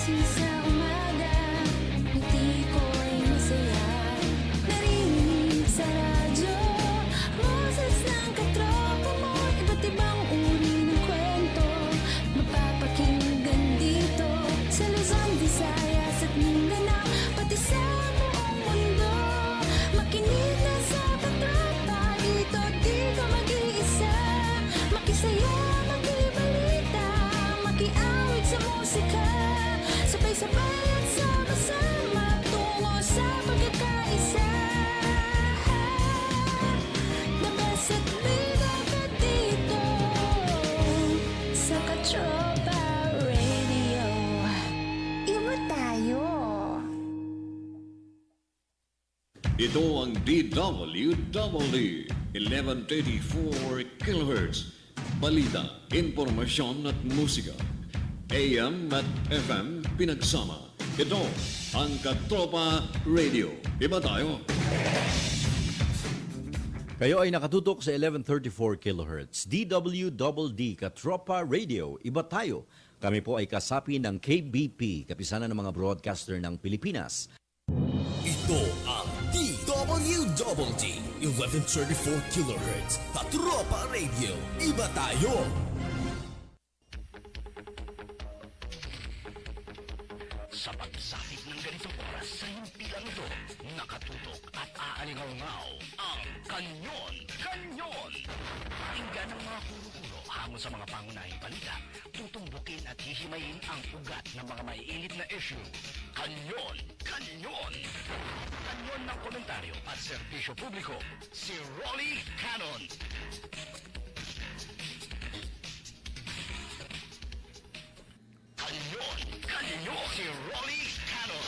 Gising sa umaga, ngiti ko'y masaya. Narinig sa radyo, boses ng katropa mo. Iba't ibang uri ng kwento, mapapakinggan dito. Sa Luzon, Visayas at Mindanao, pati sa buong mundo. Makinig na sa Katropa, dito di ka mag-iisa. Makisaya, makibalita, makiawit sa musika. Sabay-sabay at sama-sama, tungo sa pagkakaisa. The best at bida ka dito, sa Katropa Radio. Iba tayo. Ito ang DWDD 1134 kHz. Balita, impormasyon at musika. AM at FM pinagsama. Ito ang Katropa Radio. Iba tayo. Kayo ay nakatutok sa 1134 kHz. DWDD Katropa Radio. Iba tayo. Kami po ay kasapi ng KBP, Kapisanan ng mga Broadcaster ng Pilipinas. Ito ang DWDD 1134 kHz Katropa Radio. Iba tayo. Sa pagsapit ng ganitong oras sa himpilang ito, nakatutok at aalingaw-ngaw ang Kanyon! Kanyon! Pakinggan ang mga kuro-kuro hamon sa mga pangunahing balita, tutumbukin at hihimayin ang ugat ng mga maiinit na issue. Kanyon! Kanyon! Kanyon ng komentaryo at serbisyo publiko, si Rolly Canon. Kanyon! Kanyon! Si Rolly Canon.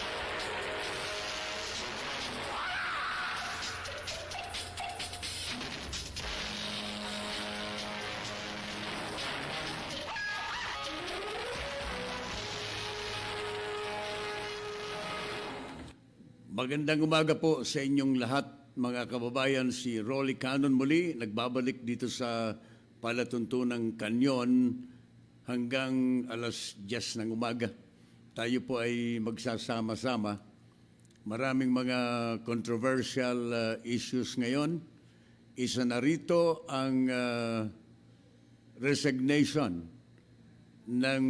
Magandang umaga po sa inyong lahat, mga kababayan. Si Rolly Canon muli, nagbabalik dito sa palatuntunang Kanyon hanggang alas 10 ng umaga. Tayo po ay magsasama-sama. Maraming mga controversial issues ngayon. Isa na rito ang resignation ng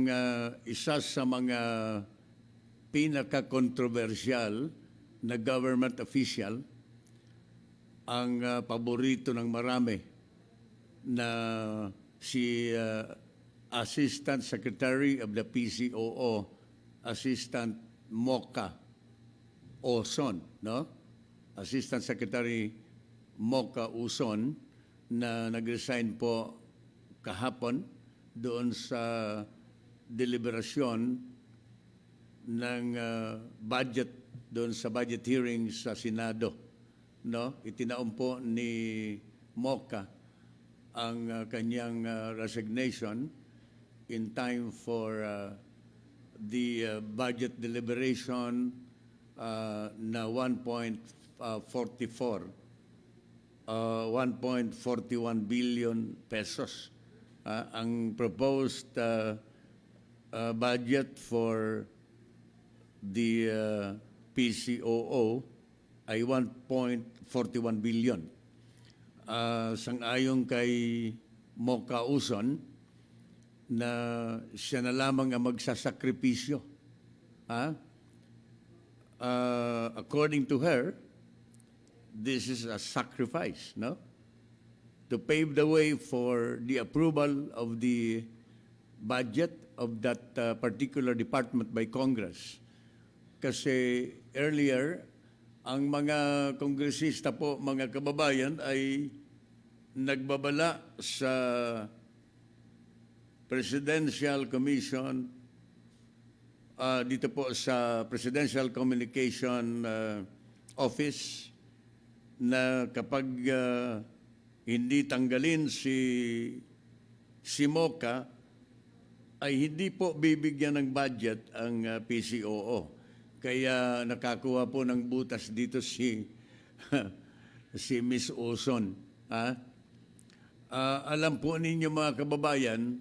isa sa mga pinaka-controversial na government official, ang paborito ng marami na si Assistant Secretary of the PCOO, Assistant Mocha Oson, no? Assistant Secretary Mocha Oson na nag-resign po kahapon doon sa deliberasyon ng budget doon sa budget hearing sa Senado, no? Itinaon po ni Mocha ang kanyang resignation in time for the budget deliberation na 1.41 billion pesos. Ang proposed budget for the PCOO ay 1.41 billion. Sang-ayon kay Mocha Uson na siya na lamang ang magsasakripisyo. According to her, this is a sacrifice, no? To pave the way for the approval of the budget of that particular department by Congress. Kasi earlier, ang mga kongresista po, mga kababayan, ay nagbabala sa Presidential Commission, dito po sa Presidential Communication Office, na kapag hindi tanggalin si Mocha, ay hindi po bibigyan ng budget ang PCOO. Kaya nakakuha po ng butas dito si Miss Oson. Alam po ninyo, mga kababayan,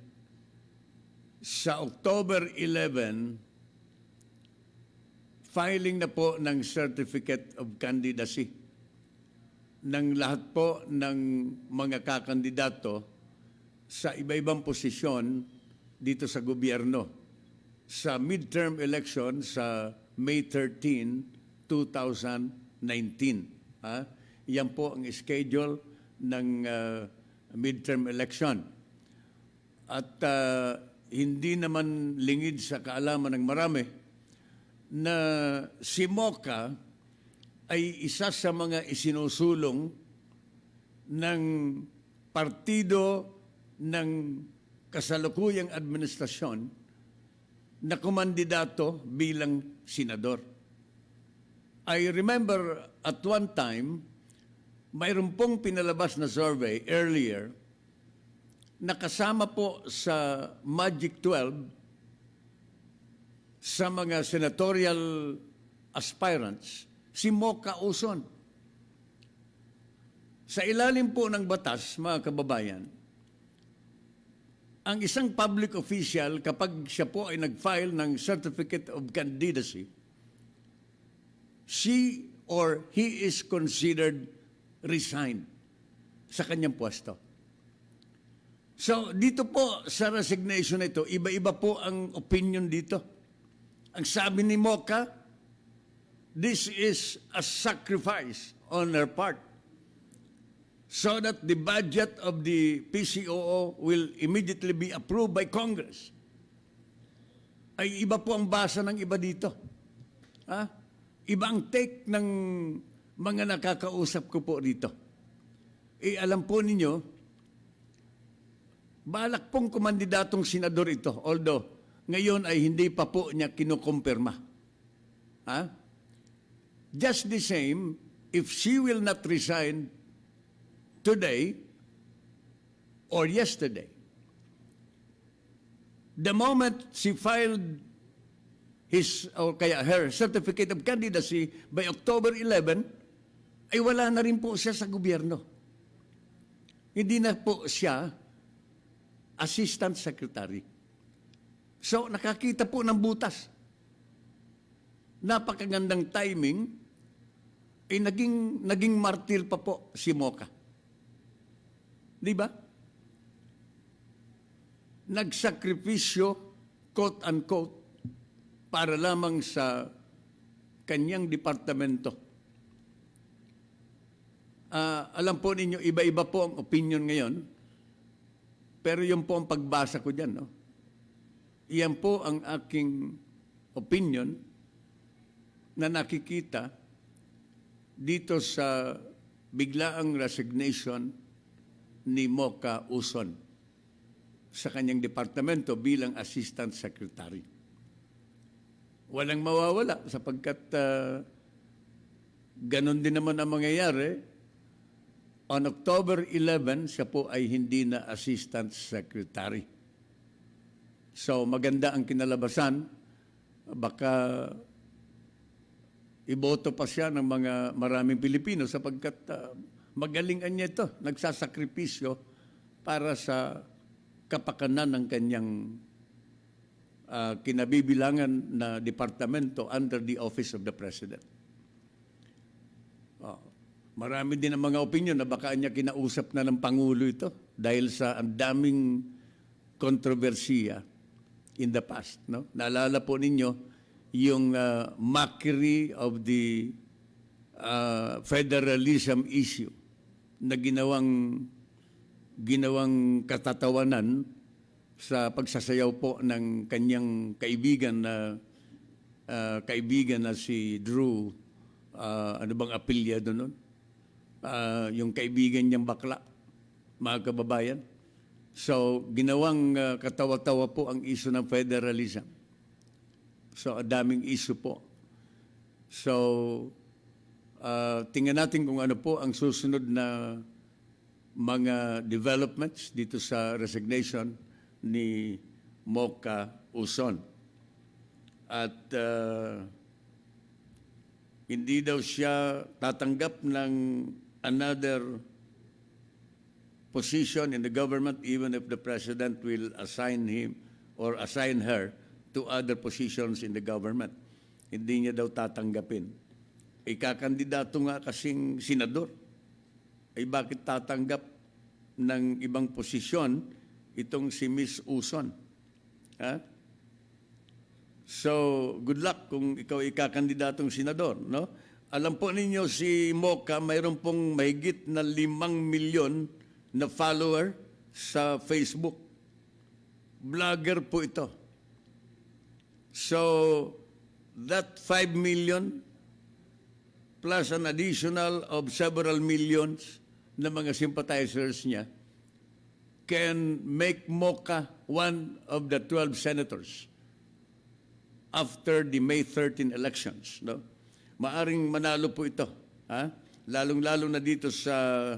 sa October 11, filing na po ng Certificate of Candidacy ng lahat po ng mga kakandidato sa iba-ibang posisyon dito sa gobyerno sa midterm election sa May 13, 2019. Yan po ang schedule ng midterm election. At hindi naman lingid sa kaalaman ng marami na si Mocha ay isa sa mga isinusulong ng partido ng kasalukuyang administrasyon na kumandidato bilang senador. I remember at one time, mayroon pong pinalabas na survey earlier na kasama po sa Magic 12 sa mga senatorial aspirants, si Mocha Uson. Sa ilalim po ng batas, mga kababayan, ang isang public official, kapag siya po ay nag-file ng Certificate of Candidacy, she or he is considered resigned sa kanyang pwesto. So, dito po sa resignation na ito, iba-iba po ang opinion dito. Ang sabi ni Mocha, this is a sacrifice on her part so that the budget of the PCOO will immediately be approved by Congress. Ay iba po ang basa ng iba dito. Iba ang take ng mga nakakausap ko po dito. Alam po ninyo, balak pong kumandidatong senador ito, although ngayon ay hindi pa po niya kinukumpirma. Just the same, if she will not resign today or yesterday, the moment she filed his or kaya her certificate of candidacy by October 11, ay wala na rin po siya sa gobyerno. Hindi na po siya assistant secretary. So, nakakita po ng butas. Napakagandang timing, ay naging martir pa po si Mocha. Di ba? Nagsakripisyo, quote-unquote, para lamang sa kanyang departamento. Alam po ninyo, iba-iba po ang opinion ngayon, pero yun po ang pagbasa ko dyan, no? Iyan po ang aking opinion na nakikita dito sa biglaang resignation ni Mocha Uson sa kanyang departamento bilang assistant secretary. Walang mawawala sapagkat ganon din naman ang mangyayari. On October 11, siya po ay hindi na assistant secretary. So maganda ang kinalabasan, baka iboto pa siya ng mga maraming Pilipino sapagkat magalingan niya ito, nagsasakripisyo para sa kapakanan ng kanyang kinabibilangan na departamento under the office of the President. Marami din ang mga opinion na baka niya kinausap na ng Pangulo ito dahil sa ang daming kontrobersiya in the past. No? Naalala po ninyo yung mockery of the federalism issue na ginawang katatawanan sa pagsasayaw po ng kanyang kaibigan na si Drew, ano bang apelyido nun? Yung kaibigan niyang bakla, mga kababayan. So, ginawang katawa-tawa po ang issue ng federalism. So, daming issue po. So, tingnan natin kung ano po ang susunod na mga developments dito sa resignation ni Mocha Uson. At hindi daw siya tatanggap ng another position in the government even if the President will assign him or assign her to other positions in the government. hindi niya daw tatanggapin. Ikakandidato nga kasing senador. Ay bakit tatanggap ng ibang posisyon itong si Miss Uson? Ha? So, good luck kung ikaw ikakandidatong senador, no? Alam po ninyo si Mocha, mayroon pong mahigit na 5 milyon na follower sa Facebook. Vlogger po ito. So, that 5 million plus an additional of several millions na mga sympathizers niya can make Mocha one of the 12 senators after the May 13 elections. No? Maaring manalo po ito. Ha? Lalong-lalo na dito sa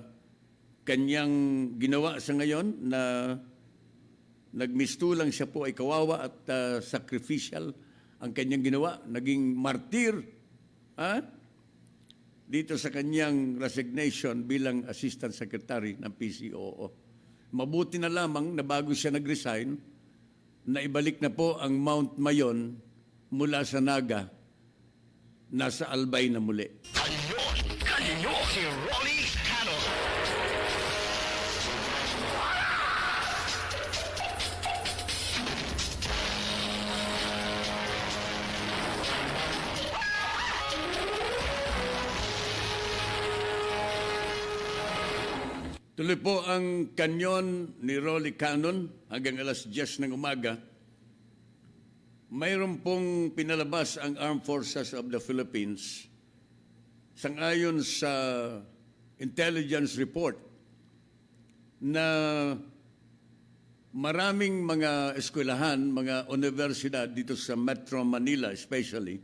kanyang ginawa sa ngayon na nagmistulang siya po ay kawawa at sacrificial ang kanyang ginawa. Naging martir. Ha? Dito sa kanyang resignation bilang Assistant Secretary ng PCOO. Mabuti na lamang na bago siya nag-resign, na ibalik na po ang Mount Mayon mula sa Naga, nasa Albay na muli. Kanyon, si Ronnie Canon. Tuloy po ang kanyon ni Rolly Canon hanggang alas 10 ng umaga. Mayroon pong pinalabas ang Armed Forces of the Philippines sangayon sa intelligence report na maraming mga eskwelahan, mga universidad dito sa Metro Manila especially,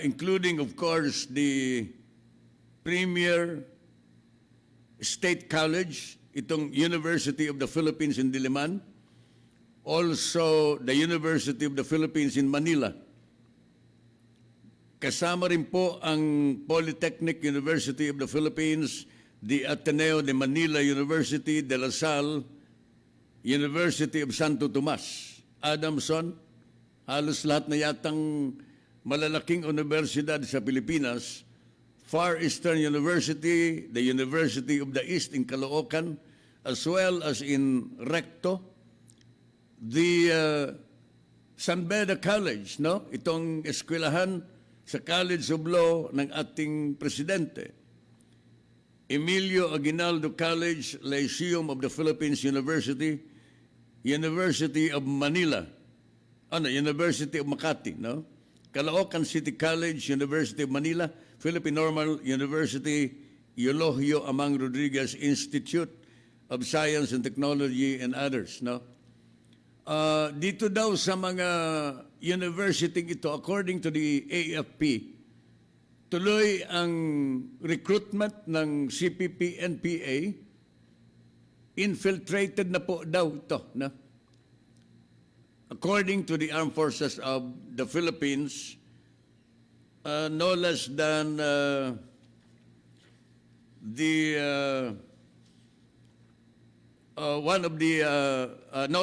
including of course the premier State College, itong University of the Philippines in Diliman, also the University of the Philippines in Manila. Kasama rin po ang Polytechnic University of the Philippines, the Ateneo de Manila University, De La Salle, University of Santo Tomas, Adamson, halos lahat na yatang malalaking universidad sa Pilipinas, Far Eastern University, the University of the East in Caloocan, as well as in Recto, the San Beda College, no? Itong eskwelahan sa College of Law ng ating presidente. Emilio Aguinaldo College, Lyceum of the Philippines University, University of Manila, University of Makati, no? Caloocan City College, University of Manila, Philippine Normal University, Eulogio Amang Rodriguez Institute of Science and Technology, and others. No? Dito daw sa mga university ito, according to the AFP, tuloy ang recruitment ng CPP-NPA, infiltrated na po daw ito. No? According to the Armed Forces of the Philippines, no less than no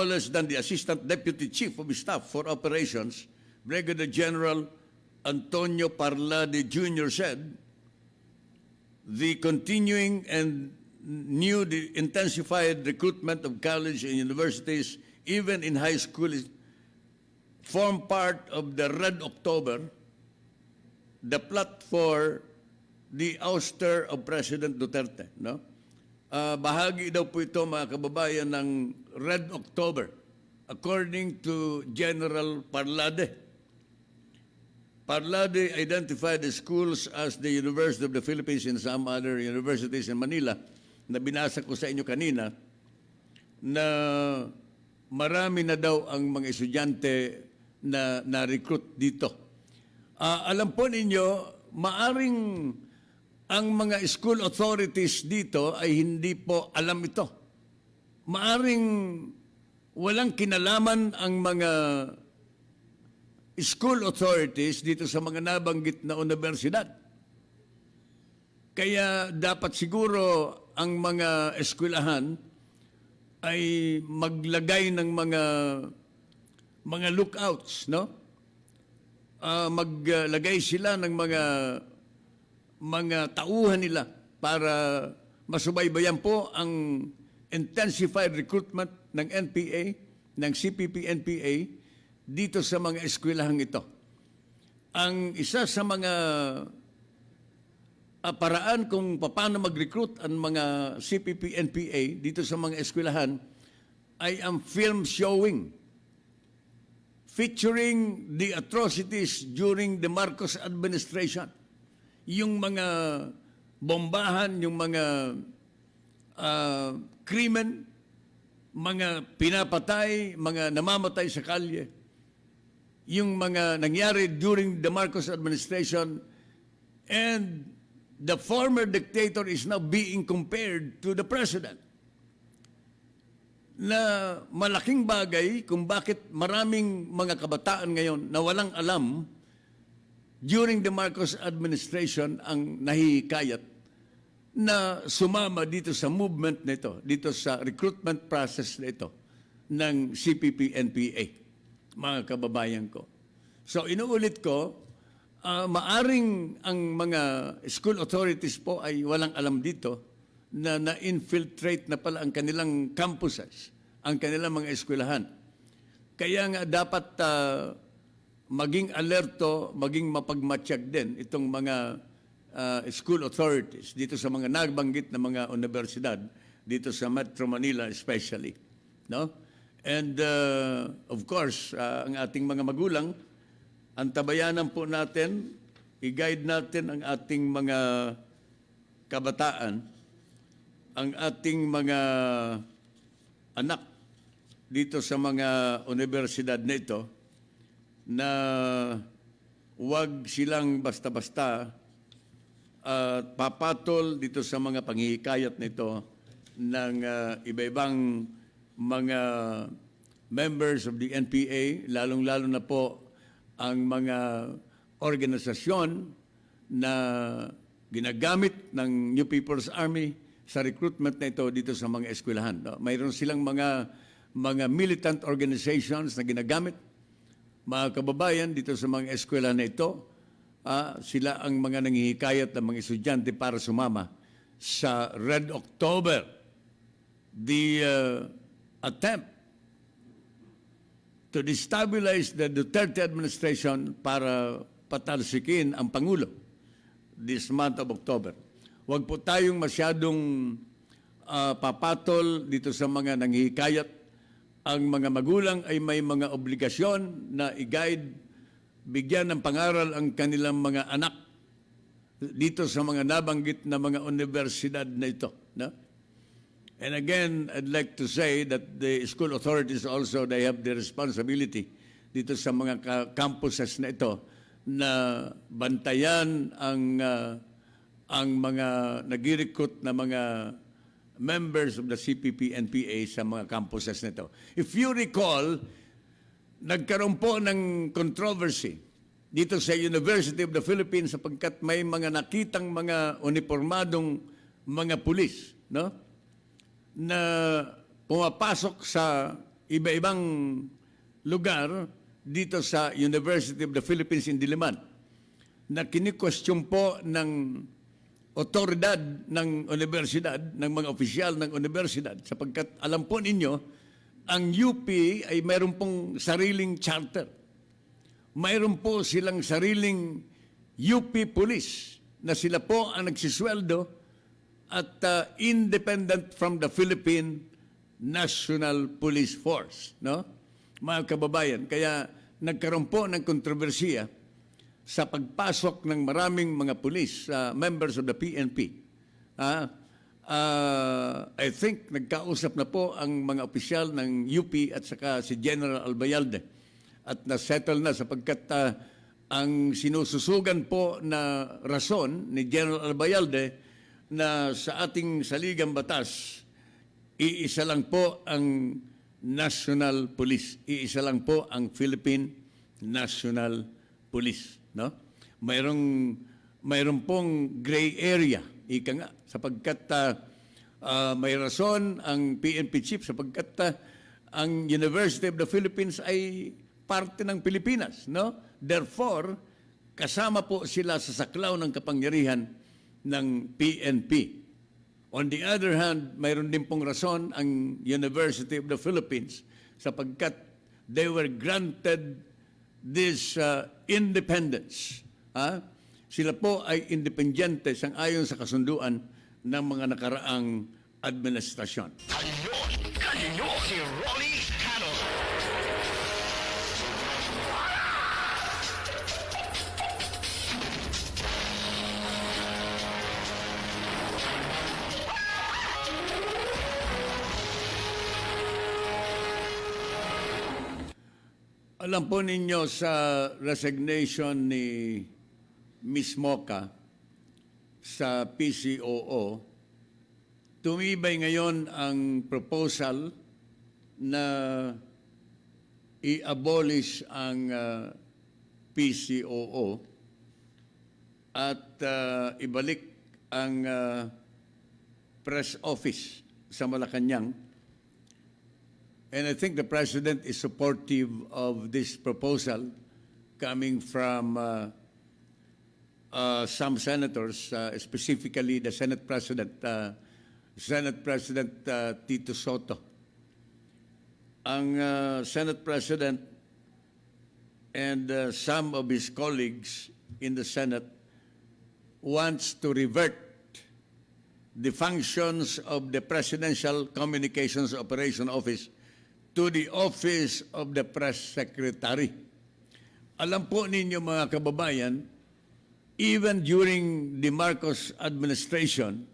less than the Assistant Deputy Chief of Staff for Operations, Brigadier General Antonio Parlade Jr. said, the continuing and new intensified recruitment of college and universities, even in high school, form part of the Red October, the plot for the ouster of President Duterte. No? Bahagi daw po ito, mga kababayan, ng Red October, according to General Parlade. Parlade identified the schools as the University of the Philippines and some other universities in Manila, na binasa ko sa inyo kanina, na marami na daw ang mga estudyante na na-recruit dito. Alam po ninyo, maaring ang mga school authorities dito ay hindi po alam ito. Maaring walang kinalaman ang mga school authorities dito sa mga nabanggit na universidad. Kaya dapat siguro ang mga eskwelahan ay maglagay ng mga lookouts, no? maglagay sila ng mga tauhan nila para masubaybayan po ang intensified recruitment ng NPA, ng CPP-NPA dito sa mga eskwelahang ito. Ang isa sa mga paraan kung paano mag-recruit ang mga CPP-NPA dito sa mga eskwelahan ay ang film showing featuring the atrocities during the Marcos administration. Yung mga bombahan, yung mga krimen, mga pinapatay, mga namamatay sa kalye, yung mga nangyari during the Marcos administration, and the former dictator is now being compared to the president. Na malaking bagay kung bakit maraming mga kabataan ngayon na walang alam during the Marcos administration ang nahihikayat na sumama dito sa movement na ito, dito sa recruitment process na ito ng CPP-NPA, mga kababayan ko. So inuulit ko, maaring ang mga school authorities po ay walang alam dito na na-infiltrate na pala ang kanilang campuses, ang kanilang mga eskwelahan. Kaya nga dapat maging alerto, maging mapagmatsyag din itong mga school authorities dito sa mga nabanggit na mga universidad, dito sa Metro Manila especially. No? And of course, ang ating mga magulang, antabayanan po natin, i-guide natin ang ating mga kabataan, ang ating mga anak dito sa mga universidad na ito na huwag silang basta-basta papatol dito sa mga panghihikayat nito ng iba-ibang mga members of the NPA, lalong-lalo na po ang mga organisasyon na ginagamit ng New People's Army sa recruitment na ito dito sa mga eskwelahan. No? Mayroon silang mga militant organizations na ginagamit, mga kababayan, dito sa mga eskwelahan na ito. Sila ang mga nanghihikayat ng mga estudyante para sumama sa Red October. The attempt to destabilize the Duterte administration para patalsikin ang Pangulo this month of October. Huwag po tayong masyadong papatol dito sa mga nanghihikayat. Ang mga magulang ay may mga obligasyon na i-guide, bigyan ng pangaral ang kanilang mga anak dito sa mga nabanggit na mga universidad na ito. No? And again, I'd like to say that the school authorities also, they have the responsibility dito sa mga campuses na ito na bantayan ang mga nag-recruit na mga members of the CPP-NPA sa mga campuses nito. If you recall, nagkaroon po ng controversy dito sa University of the Philippines sapagkat may mga nakitang mga uniformadong mga pulis, no? Na pumapasok sa iba-ibang lugar dito sa University of the Philippines in Diliman na kini-question po ng otoridad ng universidad, ng mga opisyal ng universidad, sapagkat alam po ninyo, ang UP ay mayroon pong sariling charter. Mayroon po silang sariling UP police na sila po ang nagsisweldo at independent from the Philippine National Police Force. No? Mga kababayan, kaya nagkaroon po ng kontrobersiya sa pagpasok ng maraming mga pulis, members of the PNP. I think nagkausap na po ang mga opisyal ng UP at saka si General Albayalde at na-settle na sapagkat ang sinususugan po na rason ni General Albayalde na sa ating saligang batas, iisa lang po ang National Police. Iisa lang po ang Philippine National Police. No? Mayroon pong gray area, ika nga, sapagkat may rason ang PNP chief sapagkat ang University of the Philippines ay parte ng Pilipinas, no? Therefore, kasama po sila sa saklaw ng kapangyarihan ng PNP. On the other hand, mayroon din pong rason ang University of the Philippines sapagkat they were granted this independence. Sila po ay independyente sang-ayon sa kasunduan ng mga nakaraang administrasyon. Kanyon, si Ronnie Canon. Alam po ninyo sa resignation ni Ms. Moca sa PCOO, tumibay ngayon ang proposal na i-abolish ang PCOO at ibalik ang press office sa Malacanang. And I think the President is supportive of this proposal coming from some senators, specifically the Senate President Tito Soto. Ang Senate President and some of his colleagues in the Senate wants to revert the functions of the Presidential Communications Operation Office to the Office of the Press Secretary. Alam po ninyo mga kababayan, even during the Marcos administration,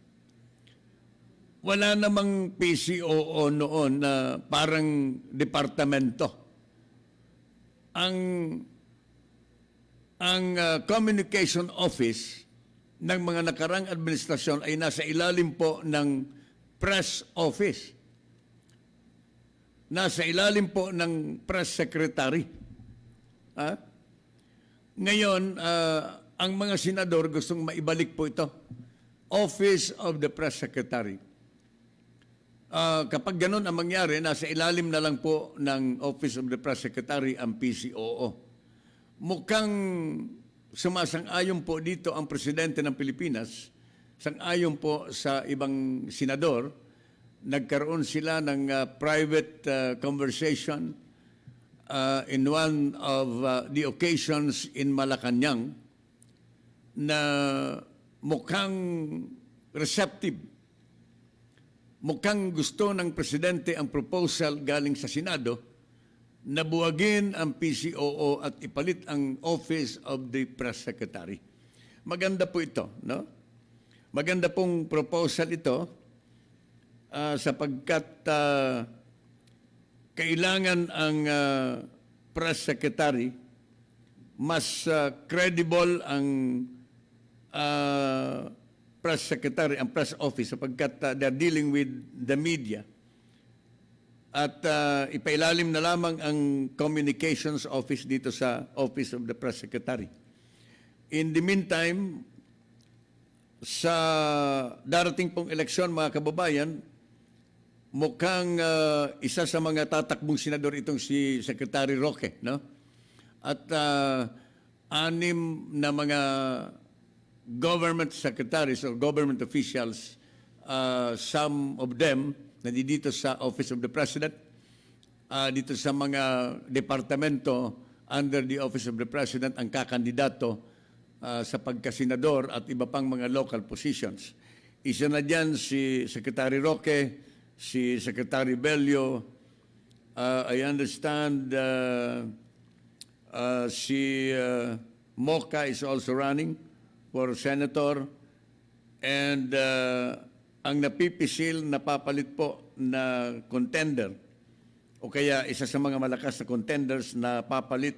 wala namang PCOO noon na parang departamento. Ang Communication Office ng mga nakarang administrasyon ay nasa ilalim po ng Press Office. Nasa ilalim po ng Press Secretary. Ngayon, ang mga senador gustong maibalik po ito. Office of the Press Secretary. Kapag ganun ang mangyari, nasa ilalim na lang po ng Office of the Press Secretary ang PCOO. Mukhang sumasang-ayon po dito ang Presidente ng Pilipinas, sang-ayon po sa ibang senador. Nagkaroon sila ng private conversation in one of the occasions in Malacanang na mukhang receptive. Mukhang gusto ng Presidente ang proposal galing sa Senado na buwagin ang PCOO at ipalit ang Office of the Press Secretary. Maganda po ito, no? Maganda pong proposal ito. Sapagkat kailangan ang press secretary mas credible ang press secretary, ang press office sapagkat they're dealing with the media at ipailalim na lamang ang communications office dito sa Office of the Press Secretary. In the meantime, sa darating pong eleksyon mga kababayan, mukhang isa sa mga tatakbong senador itong si Secretary Roque, no? At 6 na mga government secretaries or government officials, some of them nandito sa Office of the President, dito sa mga departamento under the Office of the President ang kakandidato sa pagkasenador at iba pang mga local positions. Isa na dyan si Secretary Roque, si Secretary Bello, I understand si Moca is also running for senator, and ang napipisil na papalit po na contender o kaya isa sa mga malakas na contenders na papalit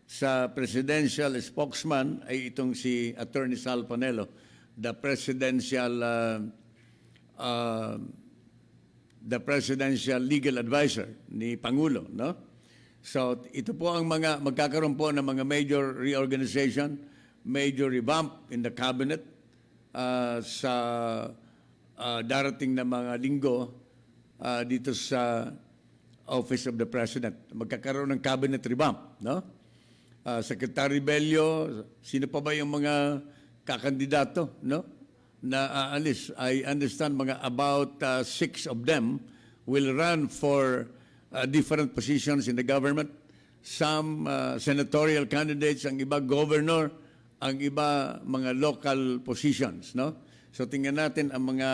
sa presidential spokesman ay itong si Attorney Sal Panelo, the presidential legal advisor ni Pangulo, no? So ito po ang mga magkakaroon po ng mga major reorganization, major revamp in the cabinet sa darating na mga linggo dito sa Office of the President. Magkakaroon ng cabinet revamp, no? Secretary Bello, sino pa ba yung mga kakandidato, no? Na aalis. I understand mga about 6 of them will run for different positions in the government. Some senatorial candidates, ang iba governor, ang iba mga local positions, no? So tingnan natin ang mga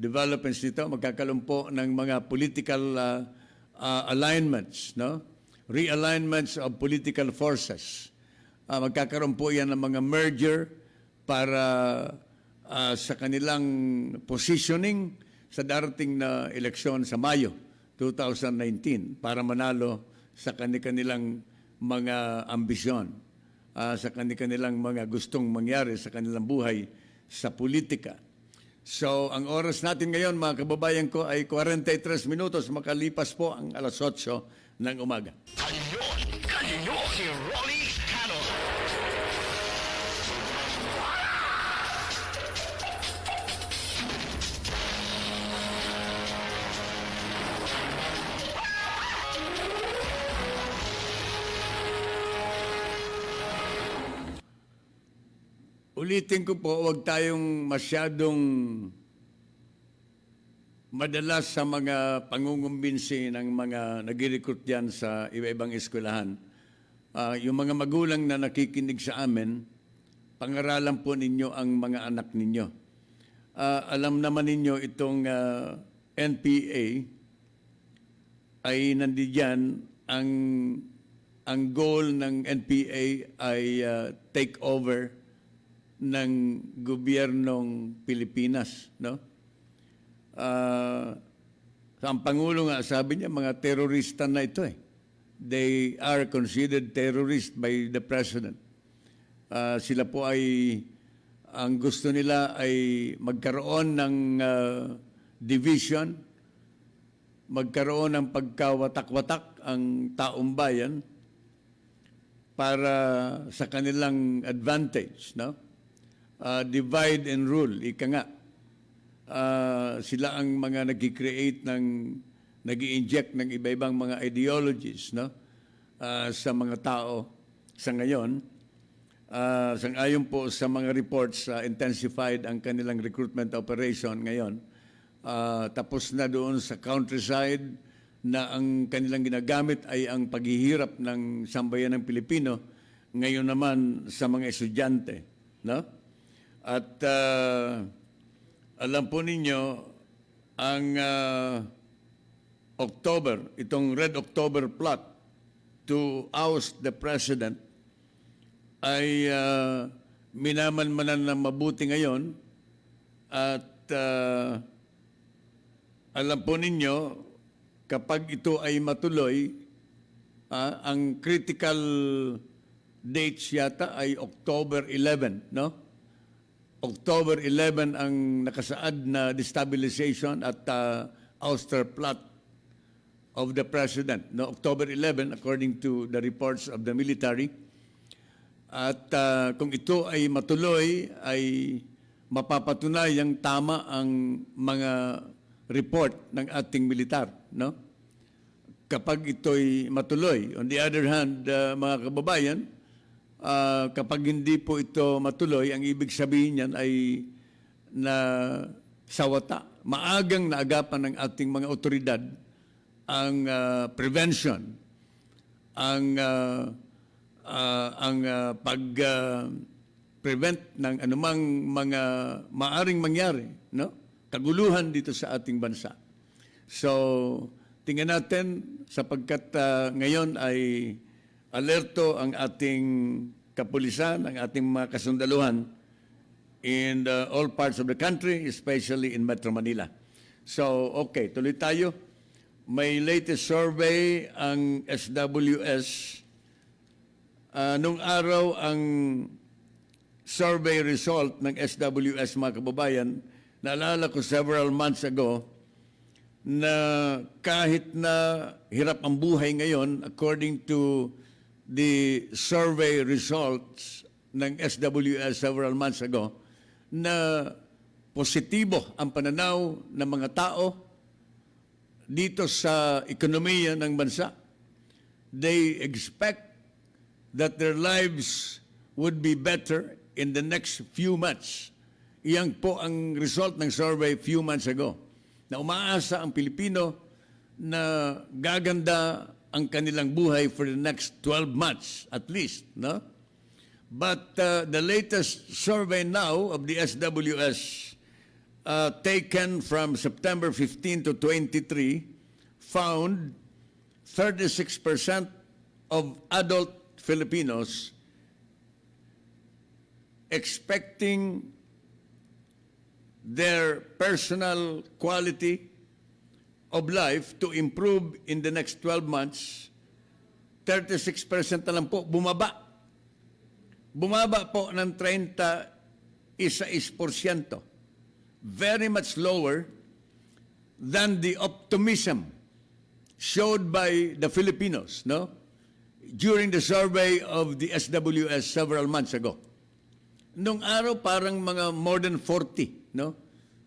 developments nito, magkakaroon po ng mga political alignments, no? Realignments of political forces. Magkakaroon po yan ng mga merger para sa kanilang positioning sa darating na eleksyon sa Mayo 2019 para manalo sa kanilang mga ambisyon, sa kanilang mga gustong mangyari sa kanilang buhay sa politika. So, ang oras natin ngayon, mga kababayan ko, ay 43 minutos, makalipas po ang alas 8 ng umaga. Kanyon, kanyon, si Ronnie Canon. Ulitin ko po, huwag tayong masyadong madalas sa mga pangungumbinsi ng mga nag-recruit dyan sa iba-ibang eskwelahan. Yung mga magulang na nakikinig sa amin, pangaralan po ninyo ang mga anak ninyo. Alam naman ninyo itong NPA ay nandiyan ang goal ng NPA ay take over ng gobyernong Pilipinas, no? Ang Pangulo nga, sabi niya, mga terorista na ito eh. They are considered terrorist by the President. Sila po ay, ang gusto nila ay magkaroon ng division, magkaroon ng pagkawatak-watak ang taong bayan para sa kanilang advantage, no? Divide and rule, ika nga. Sila ang mga nag-create nag-i-inject ng iba-ibang mga ideologies, no? Sa mga tao sa ngayon. Sang-ayon po sa mga reports, intensified ang kanilang recruitment operation ngayon. Tapos na doon sa countryside na ang kanilang ginagamit ay ang paghihirap ng sambayanang Pilipino, ngayon naman sa mga estudyante, no? At alam po ninyo, ang October, itong Red October plot to oust the President ay minamanmanan ng mabuti ngayon at alam po ninyo, kapag ito ay matuloy, ang critical dates yata ay October 11, no? October 11 ang nakasaad na destabilization at ouster plot of the President. No, October 11, according to the reports of the military. At kung ito ay matuloy, ay mapapatunayang tama ang mga report ng ating militar, no? Kapag ito'y matuloy. On the other hand, mga kababayan, kapag hindi po ito matuloy, ang ibig sabihin niyan ay na sawata. Maagang naagapan ng ating mga otoridad ang prevention, ang pag-prevent ng anumang mga maaring mangyari, no? Kaguluhan dito sa ating bansa. So, tingnan natin sapagkat ngayon ay alerto ang ating kapulisan, ang ating mga kasundaluhan in all parts of the country, especially in Metro Manila. So, okay, tuloy tayo. May latest survey ang SWS. Nung araw ang survey result ng SWS, mga kababayan, naalala ko several months ago na kahit na hirap ang buhay ngayon, according to the survey results ng SWS several months ago, na positibo ang pananaw ng mga tao dito sa ekonomiya ng bansa. They expect that their lives would be better in the next few months. Iyan po ang result ng survey few months ago, na umaasa ang Pilipino na gaganda ang kanilang buhay for the next 12 months at least, no? But the latest survey now of the SWS, taken from September 15 to 23, found 36% of adult Filipinos expecting their personal quality of life to improve in the next 12 months. 36% na lang po bumaba. Bumaba po ng 31%. Very much lower than the optimism showed by the Filipinos, no? During the survey of the SWS several months ago. Nung araw parang mga more than 40, no?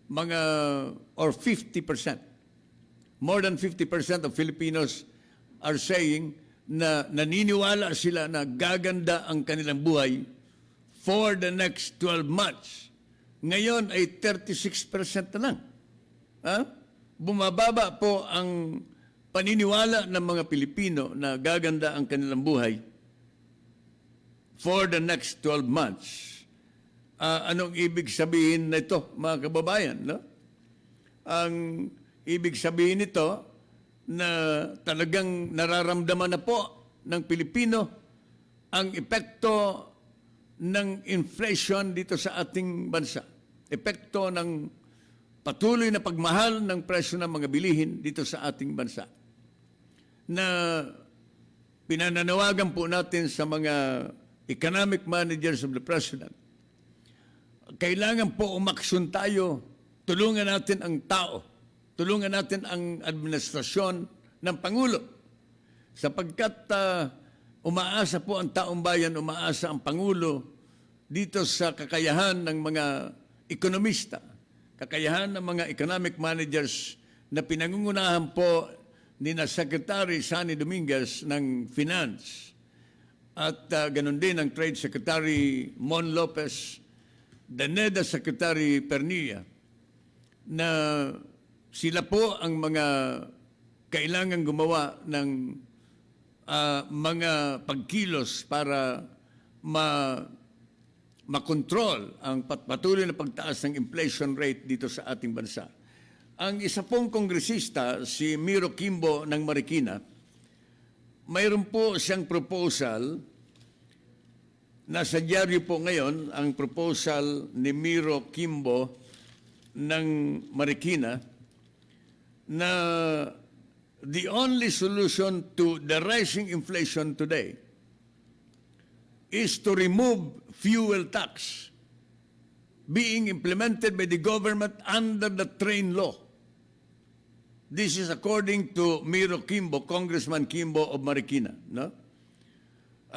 Mga or 50%. More than 50% of Filipinos are saying na naniniwala sila na gaganda ang kanilang buhay for the next 12 months. Ngayon ay 36% na lang. Ha? Bumababa po ang paniniwala ng mga Pilipino na gaganda ang kanilang buhay for the next 12 months. Anong ibig sabihin na ito, mga kababayan? No? Ang ibig sabihin nito na talagang nararamdaman na po ng Pilipino ang epekto ng inflation dito sa ating bansa. Epekto ng patuloy na pagmahal ng presyo ng mga bilihin dito sa ating bansa. Na pinananawagan po natin sa mga economic managers of the President. Kailangan po umaksyon tayo, tulungan natin ang tao, tulungan natin ang administrasyon ng Pangulo. Sapagkat umaasa po ang taong bayan, umaasa ang Pangulo dito sa kakayahan ng mga ekonomista, kakayahan ng mga economic managers na pinangungunahan po ni na Secretary Sunny Dominguez ng Finance at ganun din ang Trade Secretary Mon Lopez, the NEDA Secretary Pernilla, na sila po ang mga kailangan gumawa ng mga pagkilos para makontrol ang patuloy na pagtaas ng inflation rate dito sa ating bansa. Ang isa pong kongresista, si Miro Kimbo ng Marikina, mayroon po siyang proposal, nasa dyaryo po ngayon, ang proposal ni Miro Kimbo ng Marikina, na the only solution to the rising inflation today is to remove fuel tax being implemented by the government under the train law. This is according to Miro Kimbo, Congressman Kimbo of Marikina. No?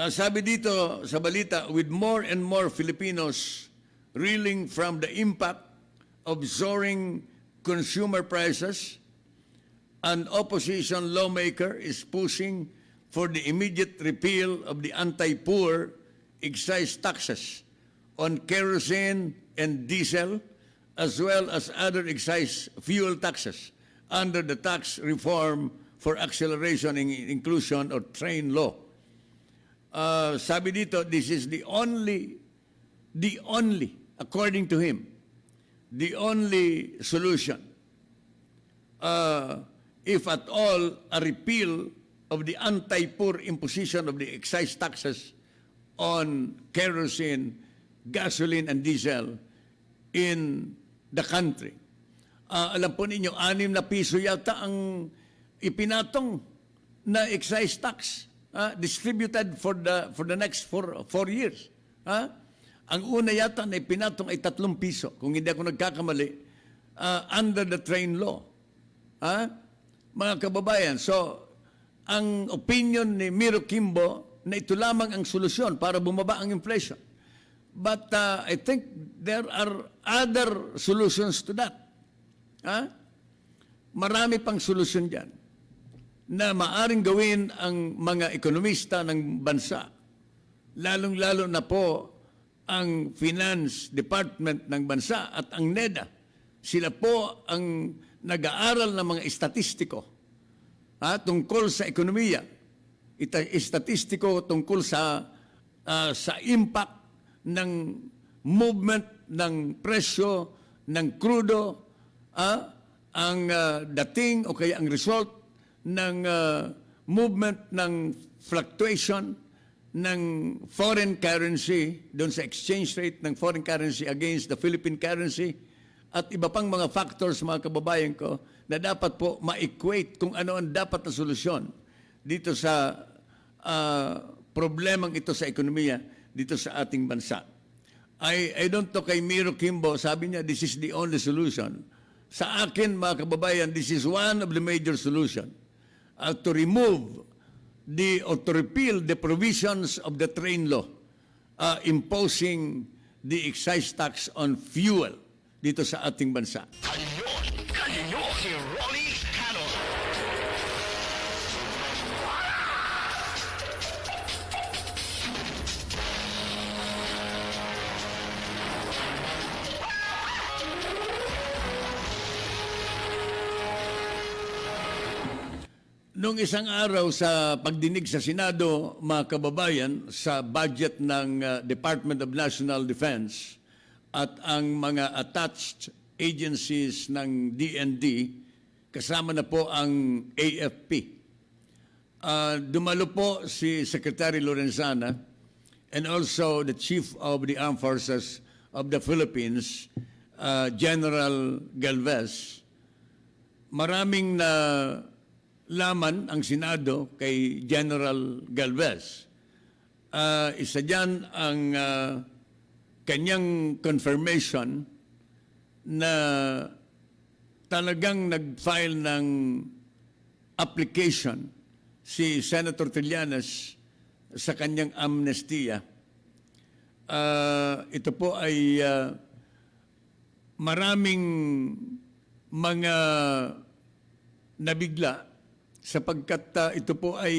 Sabi dito sa balita, with more and more Filipinos reeling from the impact of soaring consumer prices, an opposition lawmaker is pushing for the immediate repeal of the anti-poor excise taxes on kerosene and diesel, as well as other excise fuel taxes under the tax reform for acceleration and inclusion or train law. Sabi dito, this is the only, according to him, the only solution. If at all, a repeal of the anti-poor imposition of the excise taxes on kerosene, gasoline, and diesel in the country. Alam po ninyo, 6 na piso yata ang ipinatong na excise tax distributed for the next 4 years. Ang una yata na ipinatong ay 3 piso, kung hindi ako nagkakamali, under the train law. Mga kababayan, so ang opinion ni Miro Kimbo na ito lamang ang solusyon para bumaba ang inflation. But I think there are other solutions to that. marami pang solusyon dyan na maaring gawin ang mga ekonomista ng bansa, lalong-lalo na po ang Finance Department ng bansa at ang NEDA. Sila po ang nag-aaral ng mga estatistiko tungkol sa ekonomiya. Estatistiko tungkol sa impact ng movement ng presyo ng crudo, ang dating o kaya ang result ng movement ng fluctuation ng foreign currency doon sa exchange rate ng foreign currency against the Philippine currency at iba pang mga factors, mga kababayan ko, na dapat po ma-equate kung ano ang dapat na solusyon dito sa problemang ito sa ekonomiya dito sa ating bansa. I don't know kay Miro Kimbo, sabi niya, this is the only solution. Sa akin, mga kababayan, this is one of the major solution to remove or to repeal the provisions of the train law imposing the excise tax on fuel dito sa ating bansa. Kanyon, si Rolly Canon. Noong isang araw sa pagdinig sa Senado, mga kababayan, sa budget ng Department of National Defense at ang mga attached agencies ng DND, kasama na po ang AFP. Dumalo po si Secretary Lorenzana and also the Chief of the Armed Forces of the Philippines, General Galvez. Maraming na laman ang Senado kay General Galvez. Isa dyan ang kanyang confirmation na talagang nag-file ng application si Senator Trillanes sa kanyang amnestia. Ito po ay maraming mga nabigla sapagkat ito po ay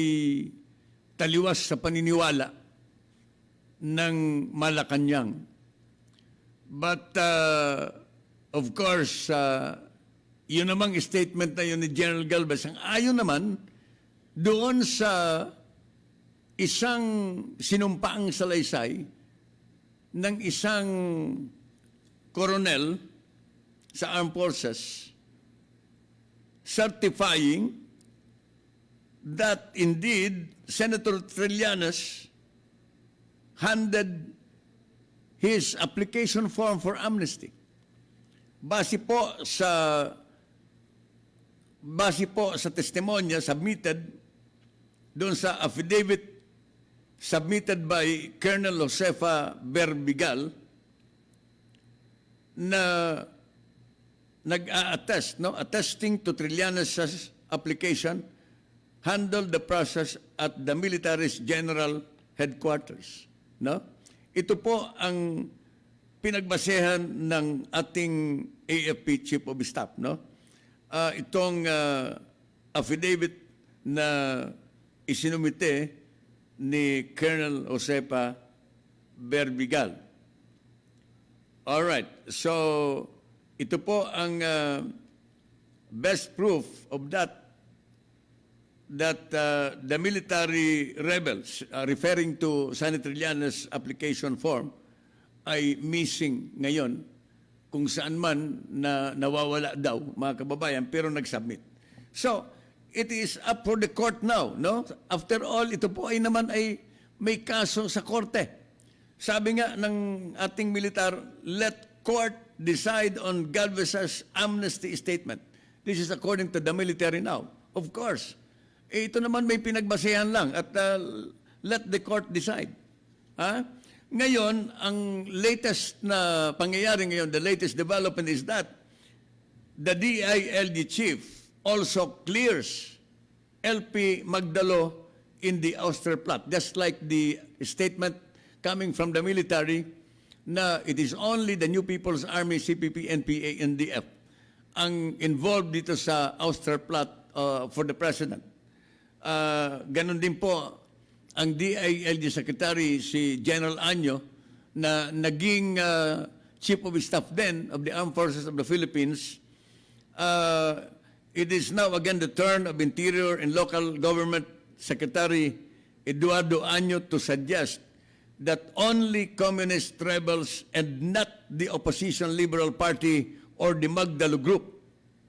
taliwas sa paniniwala ng Malacanang. But of course, yun namang statement na yun ni General Galvez, ang ayon naman doon sa isang sinumpaang salaysay ng isang koronel sa Armed Forces certifying that indeed Senator Trillanes handed his application form for amnesty. Base po sa testimonya submitted doon sa affidavit submitted by Colonel Josefa Berbigal na nag-a-attest, attesting to Trillanes' application, handled the process at the military's general headquarters. Ito po ang pinagbasehan ng ating AFP Chief of Staff. Itong affidavit na isinumite ni Colonel Josefa Berbigal. All right. So, ito po ang best proof of that the military rebels, referring to Senator Trillanes' application form, ay missing ngayon kung saan man na nawawala daw, mga kababayan, pero nag-submit. So, it is up for the court now, no? After all, ito po ay naman ay may kaso sa korte. Sabi nga ng ating militar, let court decide on Galvez's amnesty statement. This is according to the military now. Of course, ito naman may pinagbasehan lang at let the court decide. Ngayon, ang latest na pangyayari ngayon, the latest development is that the DILG chief also clears LP Magdalo in the Austerplatte, just like the statement coming from the military na it is only the New People's Army, CPP, NPA, NDF ang involved dito sa Austral plot for the President. Ganon din po ang DILG Secretary si General Anyo na naging Chief of Staff then of the Armed Forces of the Philippines. It is now again the turn of Interior and Local Government Secretary Eduardo Anyo to suggest that only communist rebels and not the opposition Liberal Party or the Magdalo Group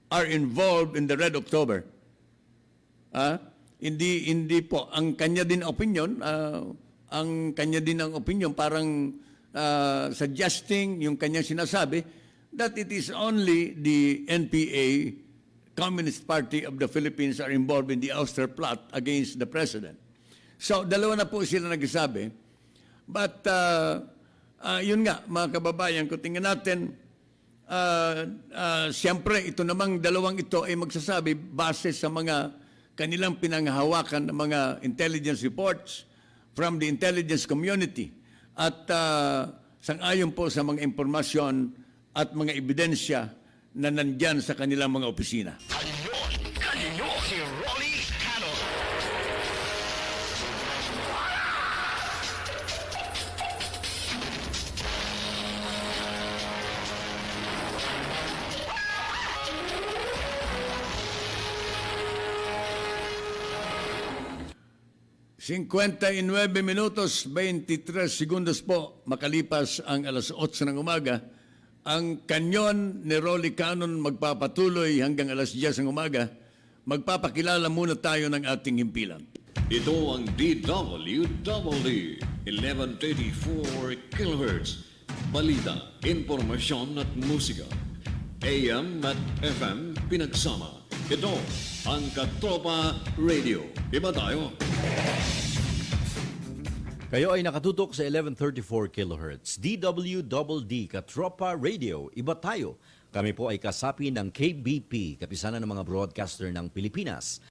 are involved in the Red October. Hindi po. Ang kanya din ang opinion, parang suggesting yung kanyang sinasabi that it is only the NPA, Communist Party of the Philippines, are involved in the Austral plot against the President. So, dalawa na po sila nagsasabi. But, yun nga, mga kababayan, kung tingnan natin, siyempre, ito namang dalawang ito ay magsasabi base sa mga kanilang pinanghahawakan ng mga intelligence reports from the intelligence community at sang-ayon po sa mga impormasyon at mga ebidensya na nandyan sa kanilang mga opisina. Kanyon, si Rolly Canon. 59 minutos, 23 segundos po makalipas ang alas 8 ng umaga. Ang kanyon ni Rolly Canon magpapatuloy hanggang alas 10 ng umaga. Magpapakilala muna tayo ng ating himpilan. Ito ang DWDD 1134 kHz. Balita, impormasyon at musika. AM at FM pinagsama. Ito ang Katropa Radio. Iba tayo. Kayo ay nakatutok sa 1134 kHz. DWDD Katropa Radio. Iba tayo. Kami po ay kasapi ng KBP, kapisanan ng mga broadcaster ng Pilipinas.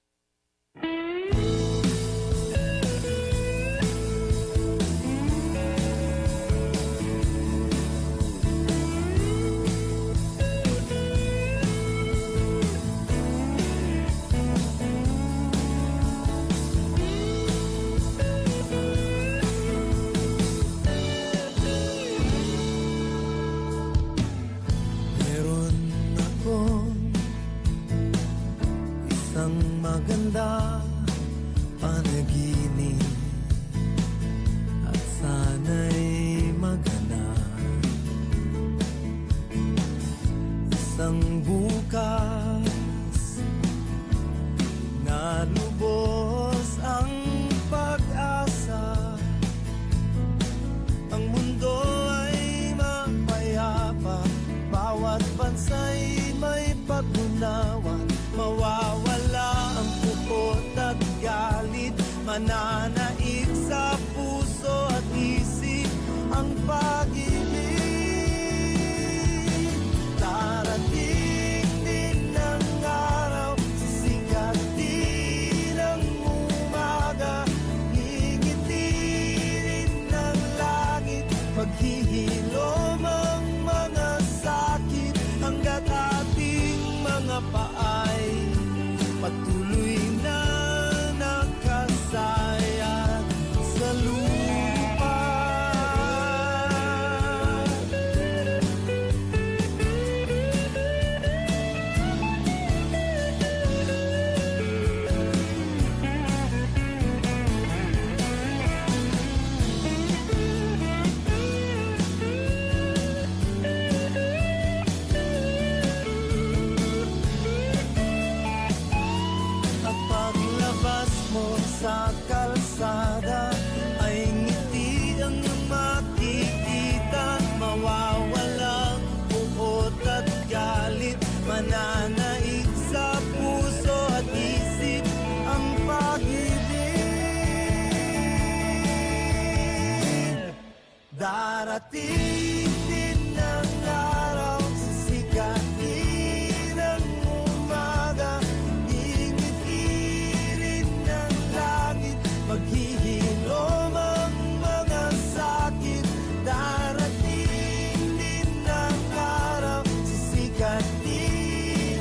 Meron akong isang maganda panaginip at sana'y maganap. Isang bukas na lubos ang pag-asa. Ang mundo ay mapayapa, bawat bansa'y may paggunawan. Mawawala ang pukot at galit, mananaig sa puso at isip ang pag-ibig. Darating din ang araw, sisikat din ang umaga, ngingitirin ng langit, maghihilom ang mga sakit, hanggat ating mga paay patuloy na nakasayat sa lupa. At paglabas mo sa kalsada ay ngiti ang iyong makikita. Mawawalang buot at galit, mananaig sa puso at isip ang pag-ibig. Darating din ang araw, sisikatin ang umaga, ngingitirin ng langit, maghihilom ang mga sakit. Darating din ang araw, sisikatin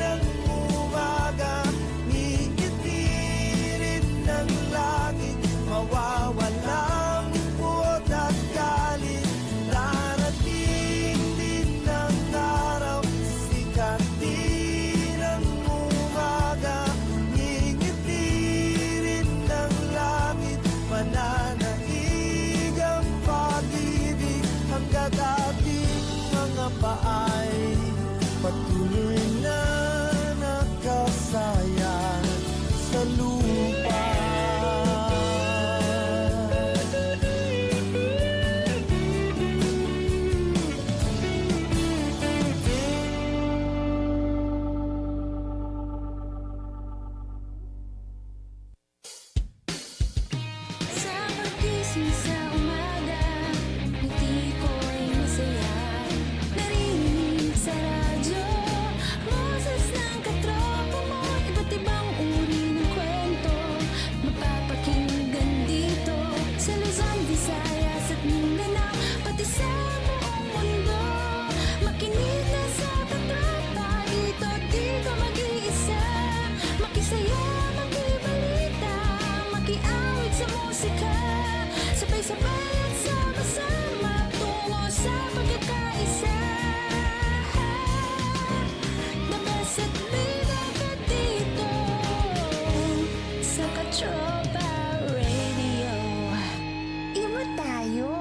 Tayo'y sabay at sama-sama tungo sa pagkakaisa. The best at liga ka dito sa Katropa Radio. Iba tayo.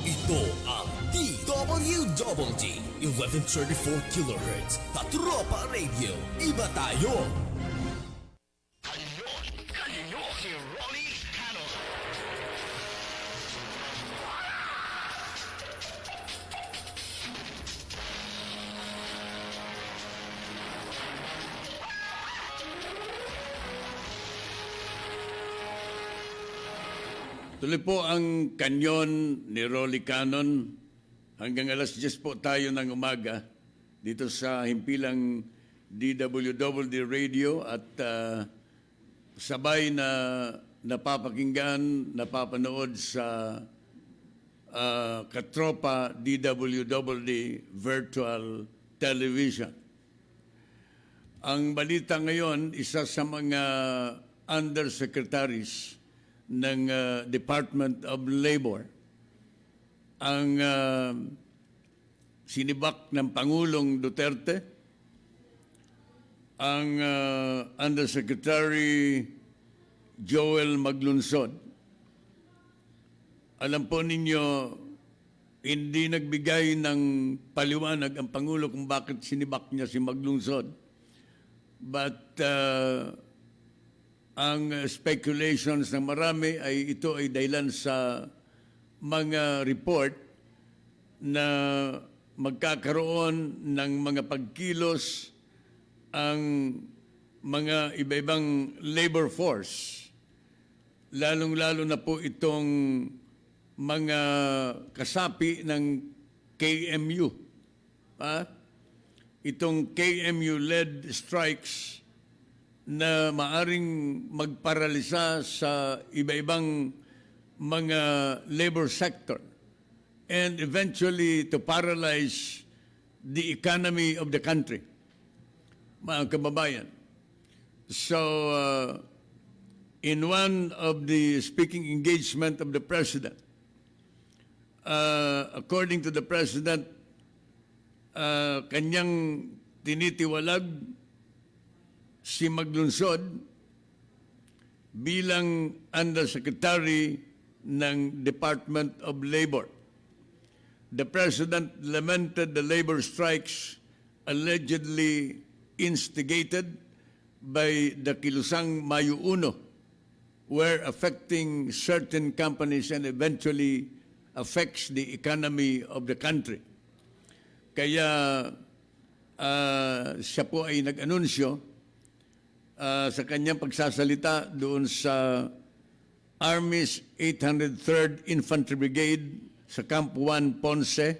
Ito ang DWDD 1134 kHz Katropa Radio. Iba tayo. Kanyon, kanyon, si Ronnie Canon. Tuloy po ang kanyon ni Rolly Canon. Hanggang alas 10 po tayo ng umaga dito sa himpilang DWDD Radio at sabay na napapakinggan, napapanood sa Katropa DWDD Virtual Television. Ang balita ngayon, isa sa mga undersecretaries ng Department of Labor ang sinibak ng Pangulong Duterte, ang Undersecretary Joel Maglunsod. Alam po ninyo, hindi nagbigay ng paliwanag ang Pangulo kung bakit sinibak niya si Maglunsod. But ang speculations ng marami ay ito ay dahilan sa mga report na magkakaroon ng mga pagkilos ang mga iba-ibang labor force, lalong-lalo na po itong mga kasapi ng KMU. Itong KMU-led strikes na maaring magparalisa sa iba-ibang mga labor sector and eventually to paralyze the economy of the country, mga kababayan. So, in one of the speaking engagement of the President, according to the President, kanyang tinitiwalag si Maglunsod bilang Undersecretary ng Department of Labor. The President lamented the labor strikes allegedly instigated by the Kilusang Mayo 1, were affecting certain companies and eventually affects the economy of the country. Kaya siya po ay nag-anunsyo sa kanyang pagsasalita doon sa Army's 803rd Infantry Brigade sa Camp 1 Ponce,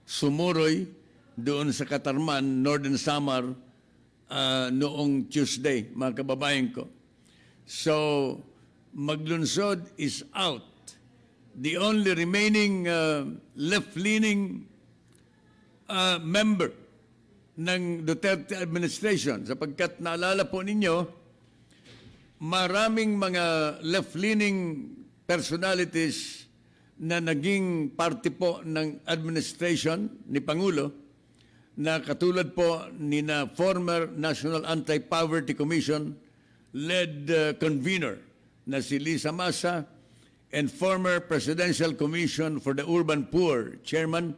Sumuroy, doon sa Katarman, Northern Samar, noong Tuesday, mga kababayan ko. So, Maglunsod is out. The only remaining left-leaning member ng Duterte administration, sapagkat naalala po ninyo, maraming mga left-leaning personalities na naging parte po ng administration ni Pangulo, na katulad po ni na former National Anti-Poverty Commission led convener na si Lisa Masa and former Presidential Commission for the Urban Poor Chairman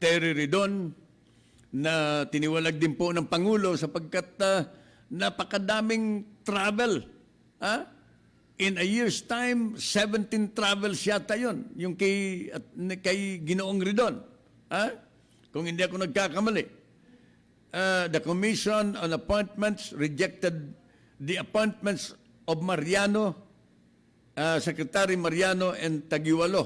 Terry Ridon, na tiniwalag din po ng Pangulo sapagkat napakadaming travel. In a year's time, 17 travels yata yun, yung kay Ginoong Ridon. Kung hindi ako nagkakamali. The Commission on Appointments rejected the appointments of Mariano, Secretary Mariano and Taguiwalo.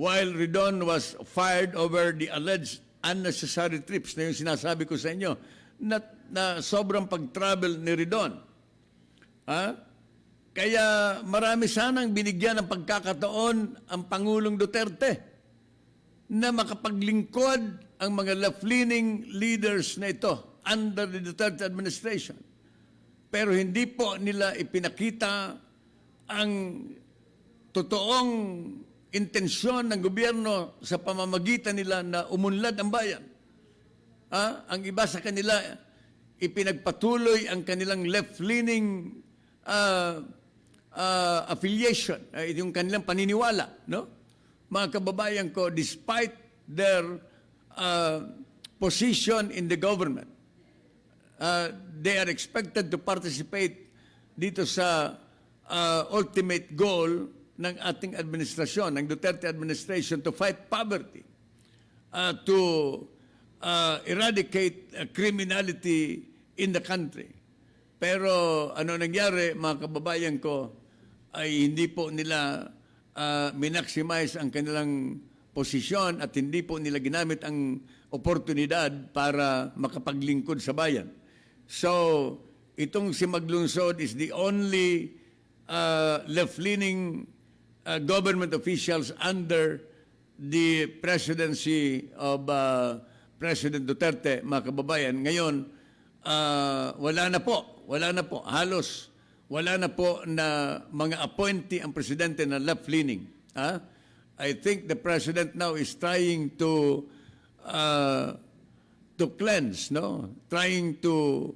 While Ridon was fired over the alleged unnecessary trips na yung sinasabi ko sa inyo, na sobrang pag-travel ni Ridon. Kaya marami sanang binigyan ng pagkakataon ang Pangulong Duterte na makapaglingkod ang mga left-leaning leaders na ito under the Duterte administration. pero hindi po nila ipinakita ang totoong intensyon ng gobyerno sa pamamagitan nila na umunlad ang bayan. Ang iba sa kanila, ipinagpatuloy ang kanilang left-leaning affiliation, yung kanilang paniniwala. No? Mga kababayan ko, despite their position in the government, they are expected to participate dito sa ultimate goal ng ating administrasyon, ng Duterte administration, to fight poverty, to eradicate criminality in the country. Pero ano nangyari, mga kababayan ko, ay hindi po nila minaximize ang kanilang posisyon at hindi po nila ginamit ang oportunidad para makapaglingkod sa bayan. So, itong si Maglunsod is the only left-leaning government officials under the presidency of President Duterte, mga kababayan. Ngayon, wala na po, halos wala na po na mga appointee ang presidente na left-leaning. I think the president now is trying to cleanse, no? Trying to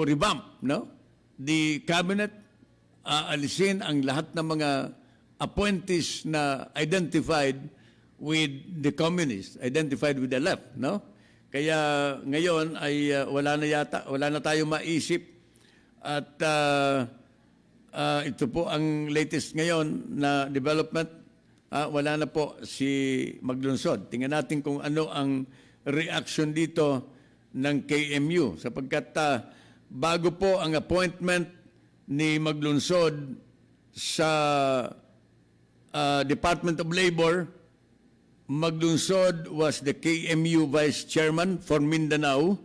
revamp, no? The cabinet, alisin ang lahat ng mga appointees na identified with the communists, identified with the left, no? Kaya ngayon ay wala na tayong maisip at ito po ang latest ngayon na development. Wala na po si Maglunsod. Tingnan natin kung ano ang reaction dito ng KMU sapagkat bago po ang appointment ni Maglunsod sa Department of Labor, Maglunsod was the KMU Vice Chairman for Mindanao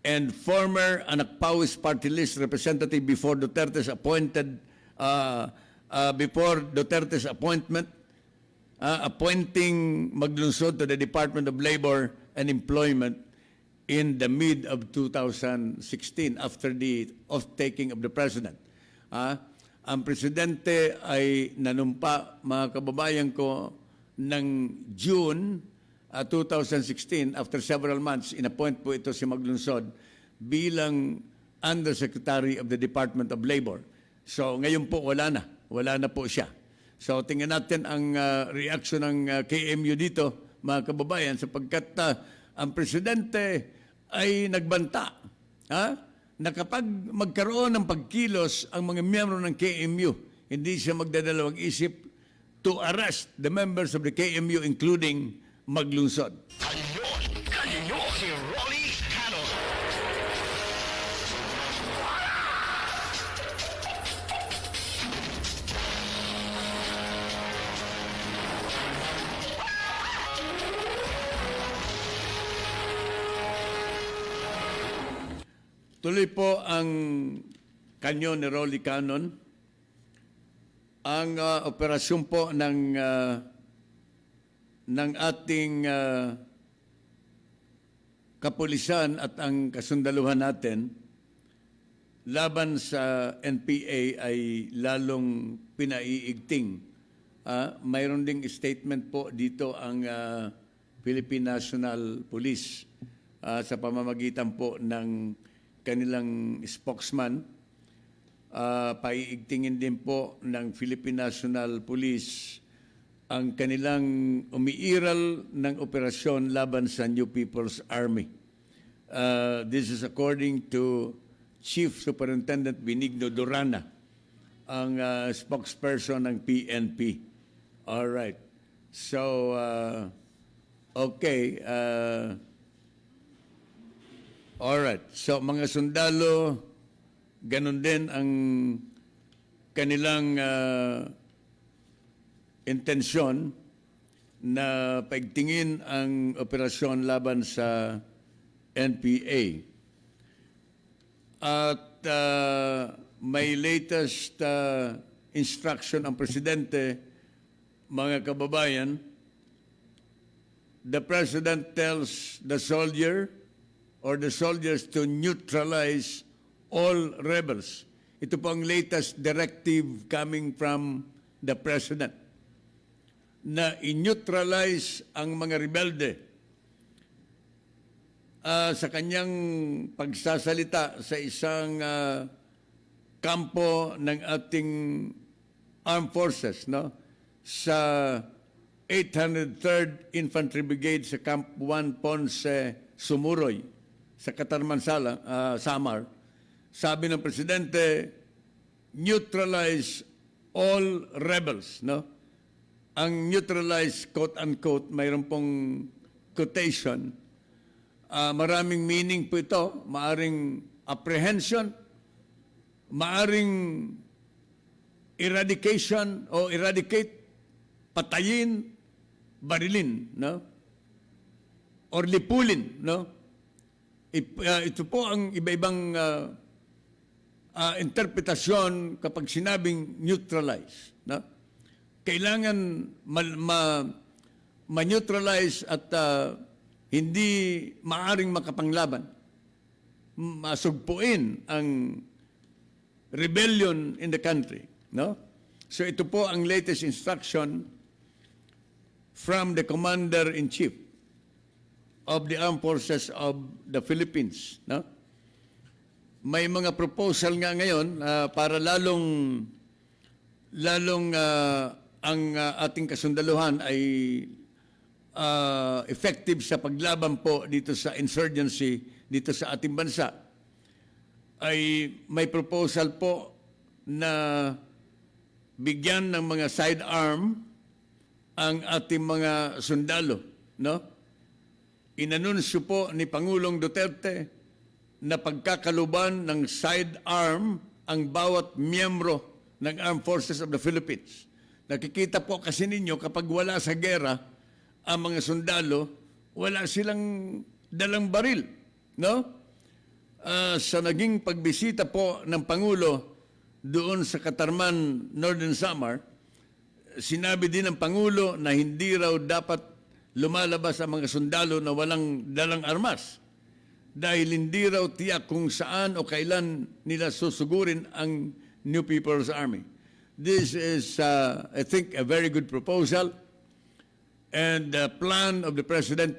and former Anakpawis Party List representative before Duterte's appointment, appointing Maglunsod to the Department of Labor and Employment in the mid of 2016 after the off-taking of the President. Ang Presidente ay nanumpa, mga kababayan ko, ng June 2016, after several months, inappoint po ito si Maglunsod bilang Undersecretary of the Department of Labor. So ngayon po wala na po siya. So tingnan natin ang reaction ng KMU dito, mga kababayan, sapagkat ang Presidente ay nagbanta na kapag magkaroon ng pagkilos ang mga miyembro ng KMU, hindi siya magdadalawang isip to arrest the members of the KMU, including Maglunsod. Kanyon, si Rolly Canon. Tuloy po ang kanyon ni Rolly Canon. Ang operasyon po ng ating kapulisan at ang kasundaluhan natin laban sa NPA ay lalong pinaiigting. Mayroon ding statement po dito ang Philippine National Police sa pamamagitan po ng kanilang spokesman. Paiigtingin din po ng Philippine National Police ang kanilang umiiral ng operasyon laban sa New People's Army. This is according to Chief Superintendent Benigno Durana, ang spokesperson ng PNP. All right. So, okay. All right. So, mga sundalo, ganun din ang kanilang intensyon na paigtingin ang operasyon laban sa NPA. At may latest instruction ang Presidente, mga kababayan. The President tells the soldier or the soldiers to neutralize all rebels. Ito po ang latest directive coming from the President na i-neutralize ang mga rebelde. Sa kanyang pagsasalita sa isang kampo ng ating armed forces, no? Sa 803rd Infantry Brigade sa Camp 1 Ponce, Sumuroy, sa Katarman Samar, sabi ng Presidente, neutralize all rebels, no? Ang neutralize, quote-unquote, mayroon pong quotation, maraming meaning po ito, maaring apprehension, maaring eradication o eradicate, patayin, barilin, no? Or lipulin, no? Ito po ang iba-ibang interpretasyon kapag sinabing neutralize, no? Kailangan ma-neutralize at hindi maaring makapanglaban. Masugpuin ang rebellion in the country, no? So ito po ang latest instruction from the Commander-in-Chief of the Armed Forces of the Philippines, no? May mga proposal nga ngayon para lalong ang ating kasundaluhan ay effective sa paglaban po dito sa insurgency dito sa ating bansa. Ay may proposal po na bigyan ng mga sidearm ang ating mga sundalo, no? Inanunsyo po ni Pangulong Duterte na pagkakaluban ng sidearm ang bawat miyembro ng Armed Forces of the Philippines. Nakikita po kasi ninyo kapag wala sa gera ang mga sundalo, wala silang dalang baril, no? Sa naging pagbisita po ng Pangulo doon sa Katarman, Northern Samar, sinabi din ng Pangulo na hindi raw dapat lumalabas ang mga sundalo na walang dalang armas dahil hindi raw tiyak kung saan o kailan nila susugurin ang New People's Army. This is, I think, a very good proposal and a plan of the President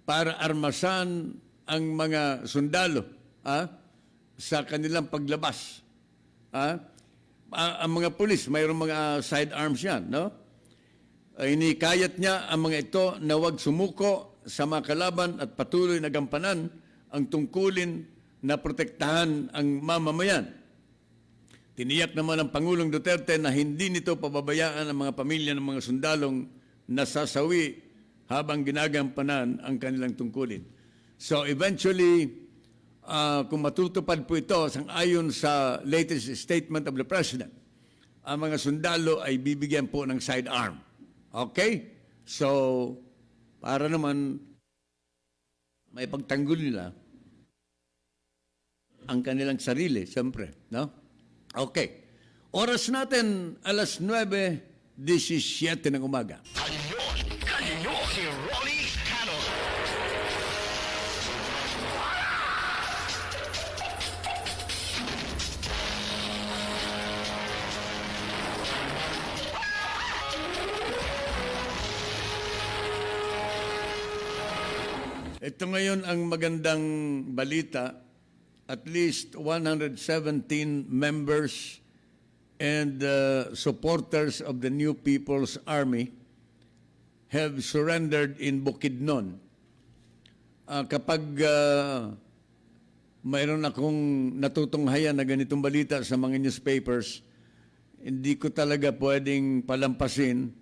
para armasan ang mga sundalo sa kanilang paglabas. Ang mga pulis, mayroong mga sidearms yan, no? Inikayat niya ang mga ito na huwag sumuko sa mga kalaban at patuloy na gampanan ang tungkulin na protektahan ang mamamayan. Tiniyak naman ng Pangulong Duterte na hindi nito pababayaan ang mga pamilya ng mga sundalong nasasawi habang ginagampanan ang kanilang tungkulin. So eventually, kung matutupad po ito, ayon sa latest statement of the President, ang mga sundalo ay bibigyan po ng sidearm. Okay? So, para naman may pagtanggol nila ang kanilang sarili, siyempre, no? Okay. Oras natin, alas 9:17 ng umaga. Kanyon, kanyon, si Ronnie Canon. Ito ngayon ang magandang balita. At least 117 members and supporters of the New People's Army have surrendered in Bukidnon. Kapag mayroon akong natutunghayan na ganitong balita sa mga newspapers, hindi ko talaga pwedeng palampasin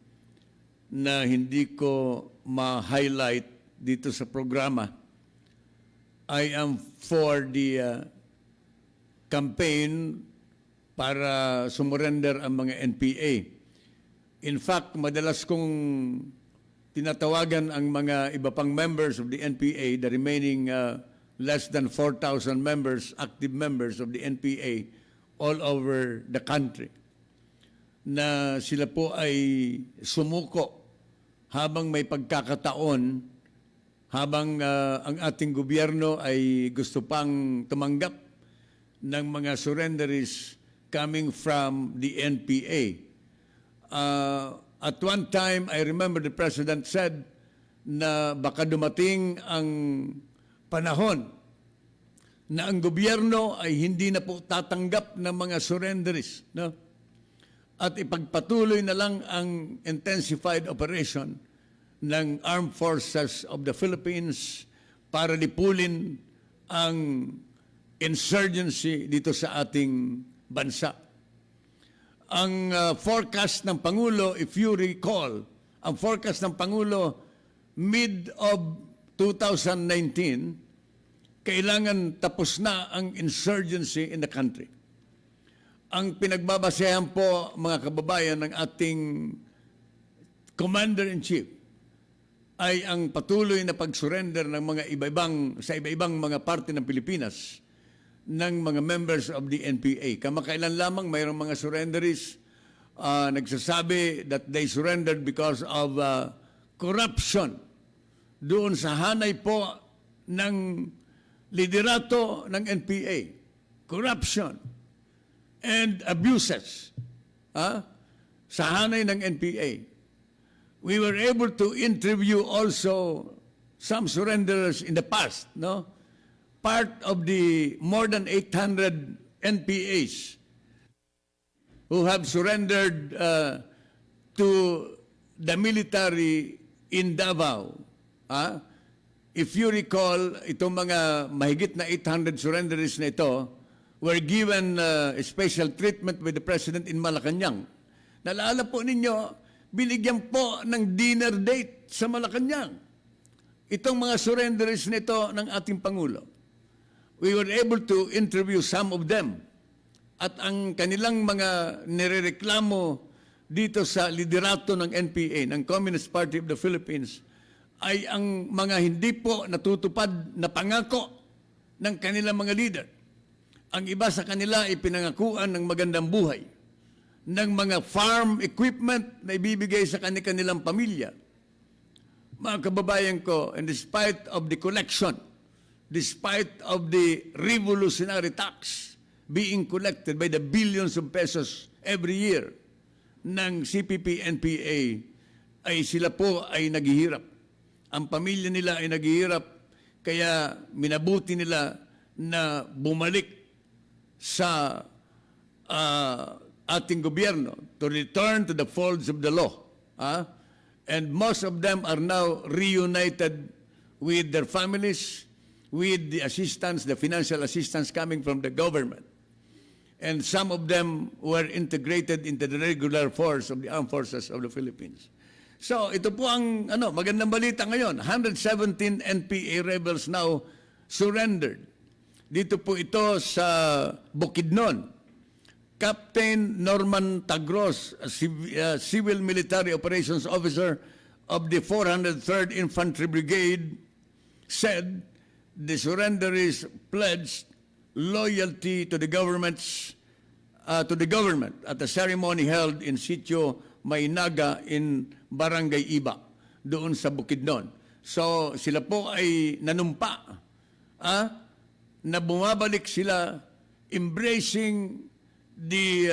na hindi ko ma-highlight dito sa programa. I am for the campaign para sumurrender ang mga NPA. In fact, madalas kong tinatawagan ang mga iba pang members of the NPA, the remaining less than 4,000 members, active members of the NPA all over the country, na sila po ay sumuko habang may pagkakataon habang ang ating gobyerno ay gusto pang tumanggap ng mga surrenderies coming from the NPA. At one time, I remember the President said na baka dumating ang panahon na ang gobyerno ay hindi na po tatanggap ng mga surrenderies, no? At ipagpatuloy na lang ang intensified operation ng Armed Forces of the Philippines para lipulin ang insurgency dito sa ating bansa. Ang forecast ng Pangulo, if you recall, ang forecast ng Pangulo mid of 2019, kailangan tapos na ang insurgency in the country. Ang pinagbabasehan po, mga kababayan, ng ating Commander-in-Chief ay ang patuloy na pag-surrender ng mga sa iba-ibang mga parte ng Pilipinas ng mga members of the NPA. Kamakailan lamang mayroong mga surrenderies nagsasabi that they surrendered because of corruption doon sa hanay po ng liderato ng NPA. Corruption and abuses sa hanay ng NPA. We were able to interview also some surrenderers in the past, no? Part of the more than 800 NPAs who have surrendered to the military in Davao. If you recall, itong mga mahigit na 800 surrenderies na ito were given special treatment by the President in Malacanang. Naalala po ninyo, binigyan po ng dinner date sa Malacanang itong mga surrenderies nito ng ating Pangulo. We were able to interview some of them. At ang kanilang mga nirereklamo dito sa liderato ng NPA, ng Communist Party of the Philippines, ay ang mga hindi po natutupad na pangako ng kanilang mga leader. Ang iba sa kanila ay pinangakuan ng magandang buhay, ng mga farm equipment na ibibigay sa kanilang pamilya. Mga kababayan ko, and despite of the collection, despite of the revolutionary tax being collected by the billions of pesos every year ng CPP-NPA, ay sila po ay naghihirap. Ang pamilya nila ay naghihirap, kaya minabuti nila na bumalik sa ating gobyerno to return to the folds of the law. And most of them are now reunited with their families, with the assistance, the financial assistance coming from the government. And some of them were integrated into the regular force of the Armed Forces of the Philippines. So, ito po ang magandang balita ngayon. 117 NPA rebels now surrendered. Dito po ito sa Bukidnon. Captain Norman Tagros, Civil Military Operations Officer of the 403rd Infantry Brigade, said the surrenderies pledged loyalty to the government at a ceremony held in Sitio Maynaga in Barangay Iba, doon sa Bukidnon. So sila po ay nanumpa na bumabalik sila embracing the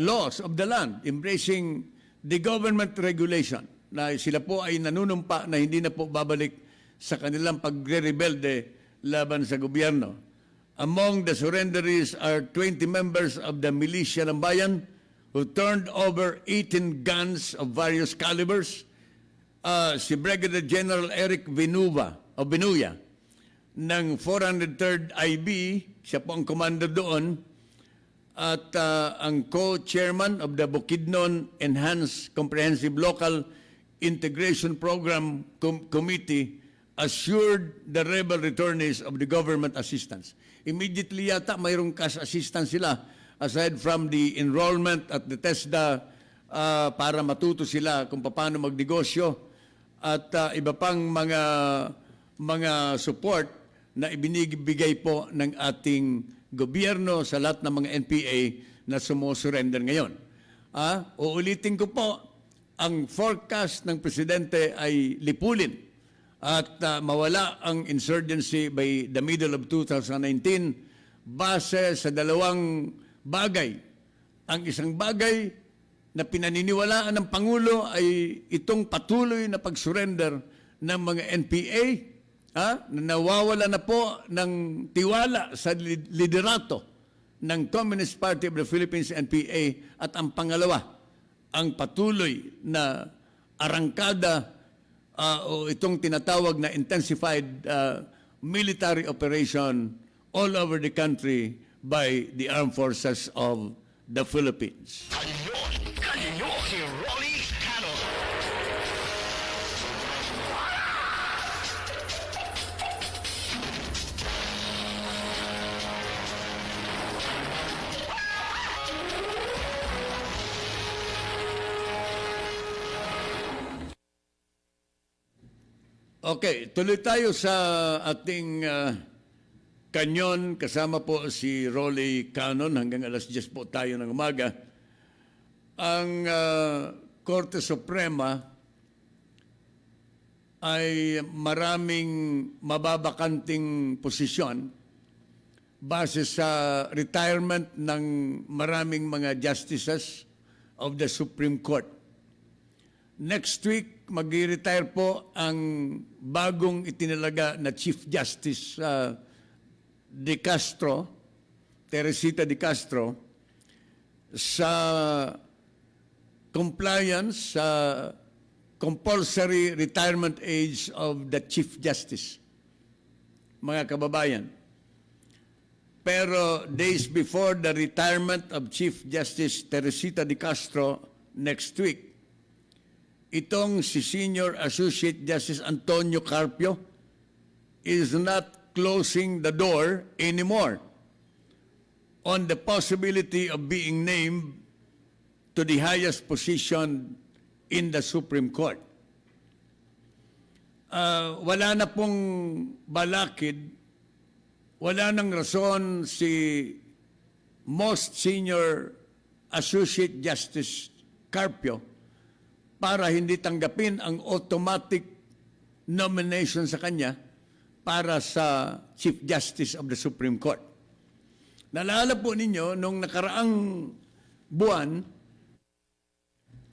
laws of the land, embracing the government regulation, na sila po ay nanunumpa na hindi na po babalik sa kanilang pagre-rebelde laban sa gobyerno. Among the surrenderies are 20 members of the militia ng bayan who turned over 18 guns of various calibers. Si Brigadier General Eric Vinuya ng 403rd IB, siya po ang commander doon, at ang co-chairman of the Bukidnon Enhanced Comprehensive Local Integration Program Committee assured the rebel returnees of the government assistance. Immediately yata mayroong cash assistance sila aside from the enrollment at the TESDA para matuto sila kung paano magnegosyo at iba pang mga support na ibinibigay po ng ating gobyerno sa lahat ng mga NPA na sumusurrender ngayon. Uulitin ko po, ang forecast ng presidente ay lipulin at mawala ang insurgency by the middle of 2019 base sa dalawang bagay. Ang isang bagay na pinaniniwalaan ng Pangulo ay itong patuloy na pag-surrender ng mga NPA na nawawala na po ng tiwala sa liderato ng Communist Party of the Philippines, NPA, at ang pangalawa, ang patuloy na arangkada o itong tinatawag na intensified military operation all over the country by the armed forces of the Philippines. Kanyon, kanyon, si Rolly Canon. Okay, tuloy tayo sa ating kanyon. Kasama po si Rolly Canon. Hanggang alas 10 po tayo ng umaga. Ang Korte Suprema ay maraming mababakanting posisyon base sa retirement ng maraming mga justices of the Supreme Court. Next week, mag-retire po ang bagong itinalaga na Chief Justice De Castro, Teresita De Castro, sa compliance sa compulsory retirement age of the Chief Justice. Mga kababayan, pero days before the retirement of Chief Justice Teresita De Castro next week, itong si Senior Associate Justice Antonio Carpio is not closing the door anymore on the possibility of being named to the highest position in the Supreme Court. Wala na pong balakid, wala nang rason si Most Senior Associate Justice Carpio para hindi tanggapin ang automatic nomination sa kanya para sa Chief Justice of the Supreme Court. Naalala po ninyo, nung nakaraang buwan,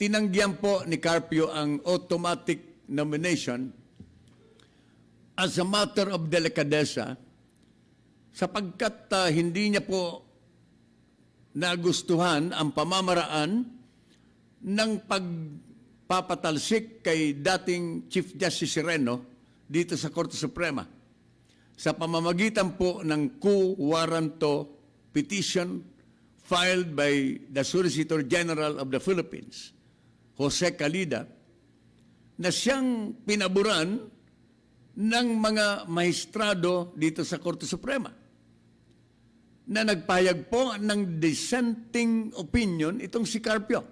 tinanggihan po ni Carpio ang automatic nomination as a matter of delicadeza sapagkat hindi niya po nagustuhan ang pamamaraan ng pagpapatalsik kay dating Chief Justice Sereno dito sa Korte Suprema sa pamamagitan po ng quo warranto petition filed by the Solicitor General of the Philippines, Jose Calida, na siyang pinaburan ng mga maestrado dito sa Korte Suprema na nagpahayag po ng dissenting opinion itong si Carpio.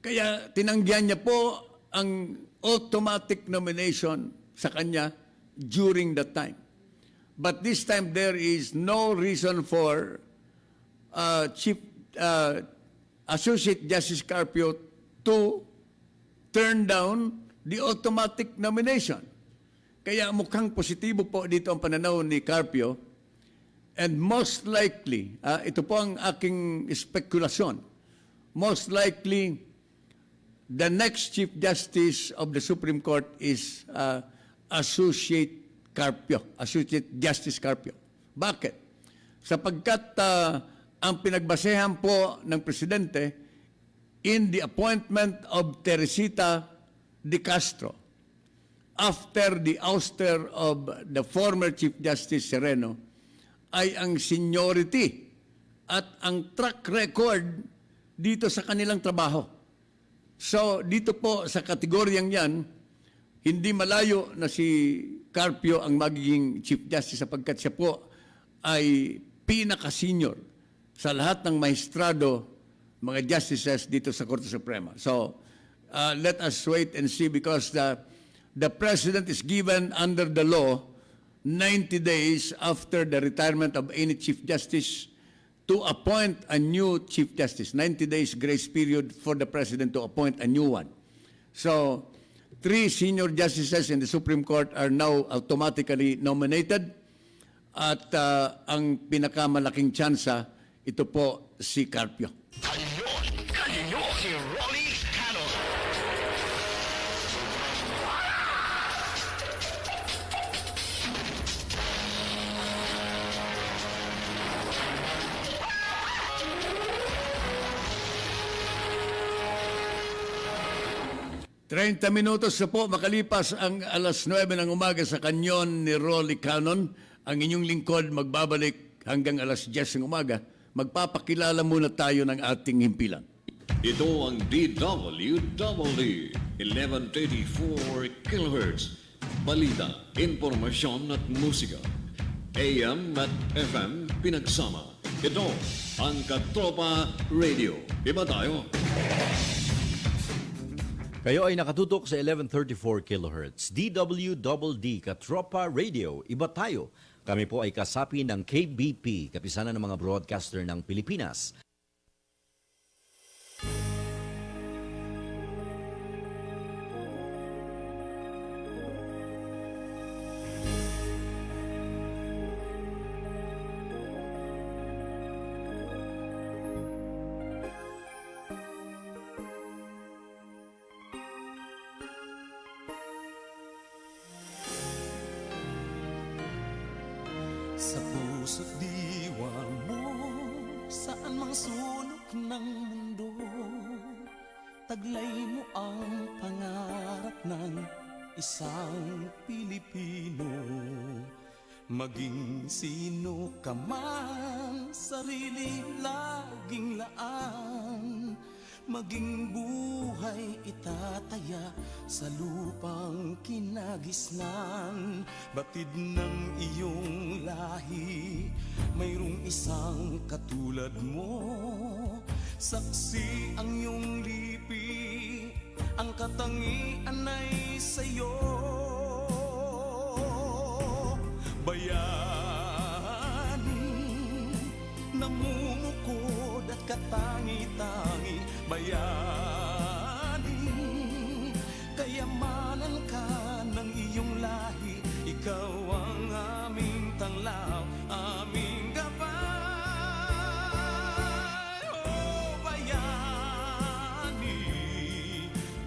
Kaya tinanggihan niya po ang automatic nomination sa kanya during that time. But this time there is no reason for Associate Justice Carpio to turn down the automatic nomination. Kaya mukhang positibo po dito ang pananaw ni Carpio. And most likely, ito po ang aking spekulasyon, most likely, the next Chief Justice of the Supreme Court is Associate Justice Carpio. Bakit? Sapagkat ang pinagbasehan po ng Presidente in the appointment of Teresita De Castro after the ouster of the former Chief Justice Sereno ay ang seniority at ang track record dito sa kanilang trabaho. So, dito po sa kategoryang yan, hindi malayo na si Carpio ang magiging Chief Justice sapagkat siya po ay pinaka-senior sa lahat ng maestrado, mga justices dito sa Korte Suprema. So, let us wait and see because the President is given under the law 90 days after the retirement of any Chief Justice to appoint a new Chief Justice, 90 days grace period for the President to appoint a new one. So, 3 senior justices in the Supreme Court are now automatically nominated at ang pinakamalaking tsansa, ito po si Carpio. Kanyon, kanyon, si Rolly Canon. Treinta minutos na po makalipas ang alas 9 ng umaga sa kanyon ni Rolly Canon. Ang inyong lingkod magbabalik hanggang alas 10 ng umaga. Magpapakilala muna tayo ng ating himpilan. Ito ang DWDD 1134 kHz. Balita, impormasyon at musika. AM at FM pinagsama. Ito ang Katropa Radio. Iba tayo. Kayo ay nakatutok sa 1134 kHz. DWDD Katropa Radio. Iba tayo. Kami po ay kasapi ng KBP, kapisanan ng mga broadcaster ng Pilipinas. Sa puso't diwa mo, saan mang sulok ng mundo, taglay mo ang pangarap ng isang Pilipino. Maging sino ka man, sarili laging laan, maging buhay itataya sa lupang kinagisnan. Batid ng iyong lahi, mayroong isang katulad mo. Saksi ang iyong lipi, ang katangian ay sa'yo. Bayani, namumukod at katangi-tangi. Bayani, kayamanan ka ng iyong lahi. Ikaw ang aming tanglaw, aming gabay. Oh, bayani,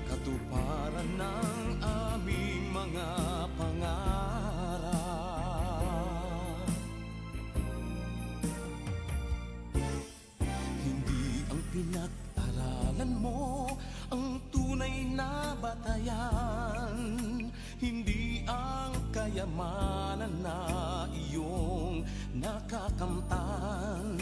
katuparan ng aming mga pangarap. Hindi ang pinag-aralan mo ang tunay na batayan, hindi ang kayamanan na iyong nakakamtan,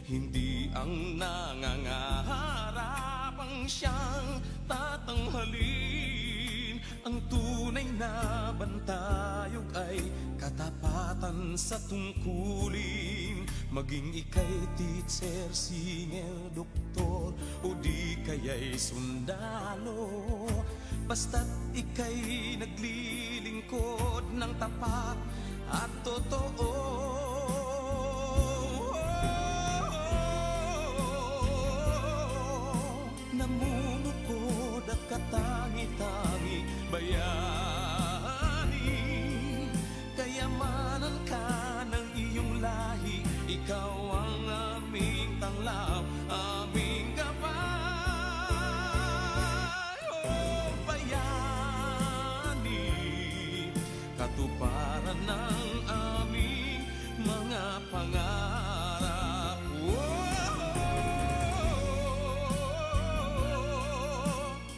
hindi ang nangangarap ang siyang tatanghalin. Ang tunay na bantayog ay katapatan sa tungkulin. Maging ika'y teacher, singer, doktor, o di kaya'y sundalo, basta't ika'y naglilingkod ng tapat at totoo. Namumukod at katangi-tangi. Bayani, kayamanan ka ng iyong lahi. Ikaw ang aming tanglaw, aming gabay. Oh, bayani, katuparan ng aming mga pangarap. Oh,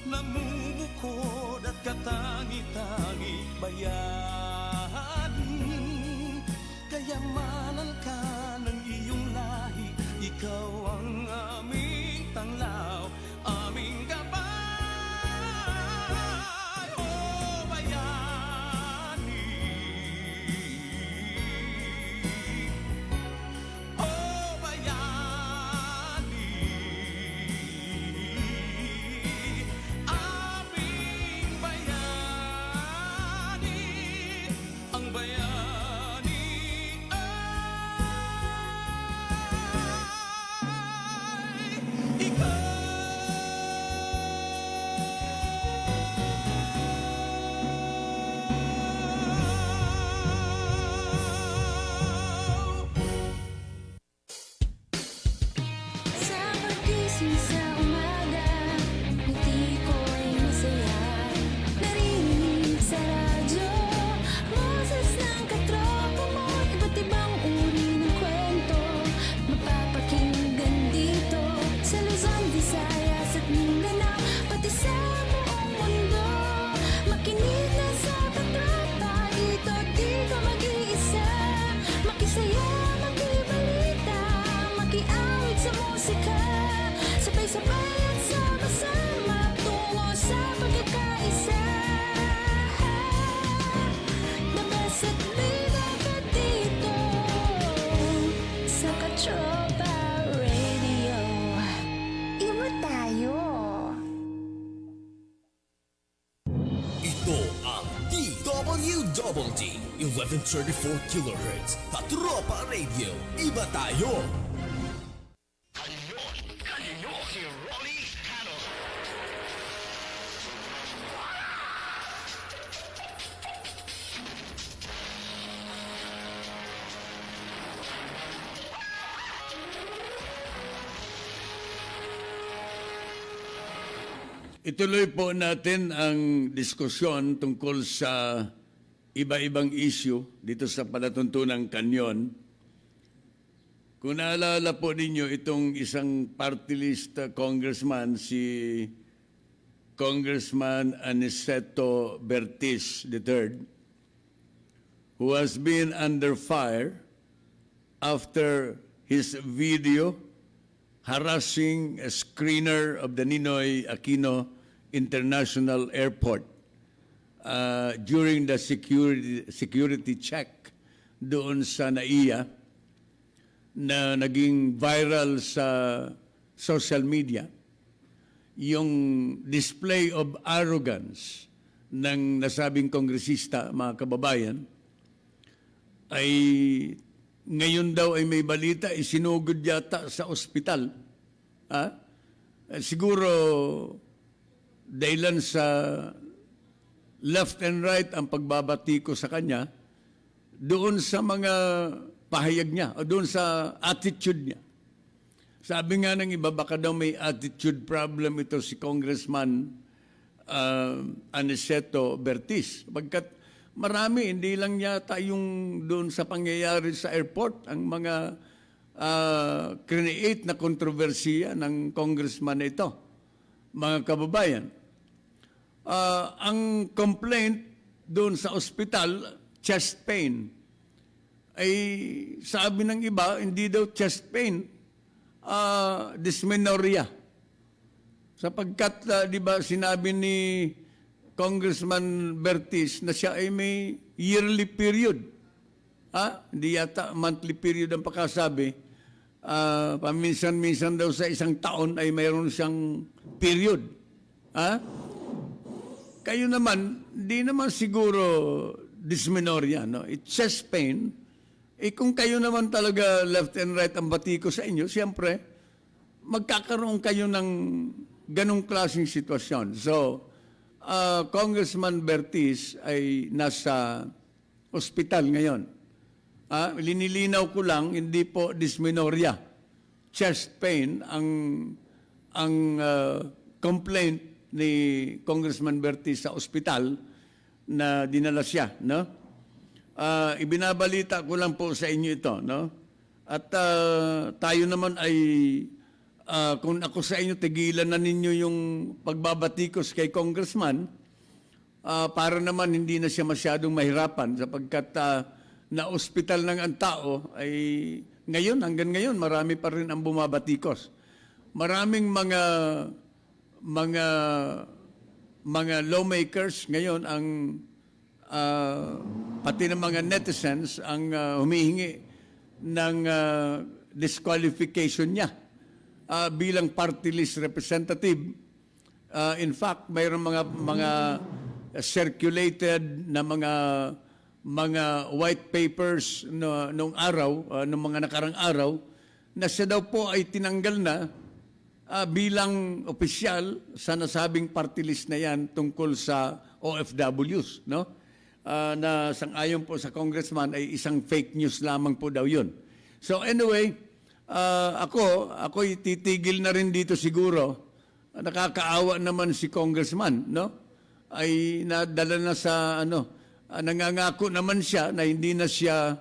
namumukod at katangi-tangi. Bayani, kayamanan ka ng iyong lahi. Ikaw ang aming tanglaw, aming gabay. Oh, bayani, 1134 kilohertz. Katropa Radio. Iba tayo. Kanyon, kanyon, si Rolly Canon. Ituloy po natin ang diskusyon tungkol sa iba-ibang issue dito sa palatuntunang Kanyon. Kung naalala po ninyo itong isang party list congressman, si Congressman Aniceto Bertis III, who has been under fire after his video harassing a screener of the Ninoy Aquino International Airport during the security check doon sa NAIA na naging viral sa social media. Yung display of arrogance ng nasabing kongresista, mga kababayan, ay ngayon daw ay may balita, isinugod yata sa ospital. Siguro dahilan sa left and right ang pagbabati ko sa kanya, doon sa mga pahayag niya, o doon sa attitude niya. Sabi nga ng iba, baka daw may attitude problem ito si Congressman Aniceto Bertis. Pagkat marami, hindi lang yata yung doon sa pangyayari sa airport, ang mga create na kontrobersiya ng congressman na ito. Mga kababayan, ang complaint doon sa ospital, chest pain, ay sabi ng iba, hindi daw chest pain, dysmenorrhea. Sapagkat, di ba, sinabi ni Congressman Bertis na siya ay may yearly period. Hindi yata monthly period ang pagkasabi. Paminsan-minsan daw sa isang taon ay mayroon siyang period. Kayo naman, di naman siguro dysmenorrhea, no? It's chest pain. Kung kayo naman talaga left and right ang bati ko sa inyo, siyempre, magkakaroon kayo ng ganong klaseng sitwasyon. So, Congressman Bertis ay nasa ospital ngayon. Linilinaw ko lang, hindi po dysmenorrhea. Chest pain ang complaint ni Congressman Bertis sa ospital na dinala siya, no? Ibinabalita ko lang po sa inyo ito, no? At tayo naman ay kung ako sa inyo, tigilan na ninyo yung pagbabatikos kay Congressman para naman hindi na siya masyadong mahirapan sapagkat na-ospital ng ang tao ay ngayon, hanggang ngayon, marami pa rin ang bumabatikos. Maraming mga lawmakers ngayon ang pati ng mga netizens ang humihingi ng disqualification niya bilang party list representative. In fact, mayroong mga circulated na mga white papers nung araw, nung mga nakarang araw, na siya daw po ay tinanggal na bilang opisyal sa nasabing party list na yan tungkol sa OFWs, no? Na sang-ayon po sa congressman ay isang fake news lamang po daw yun. So anyway, ako'y titigil na rin dito siguro. Nakakaawa naman si congressman, no? Ay nadala na sa nangangako naman siya na hindi na siya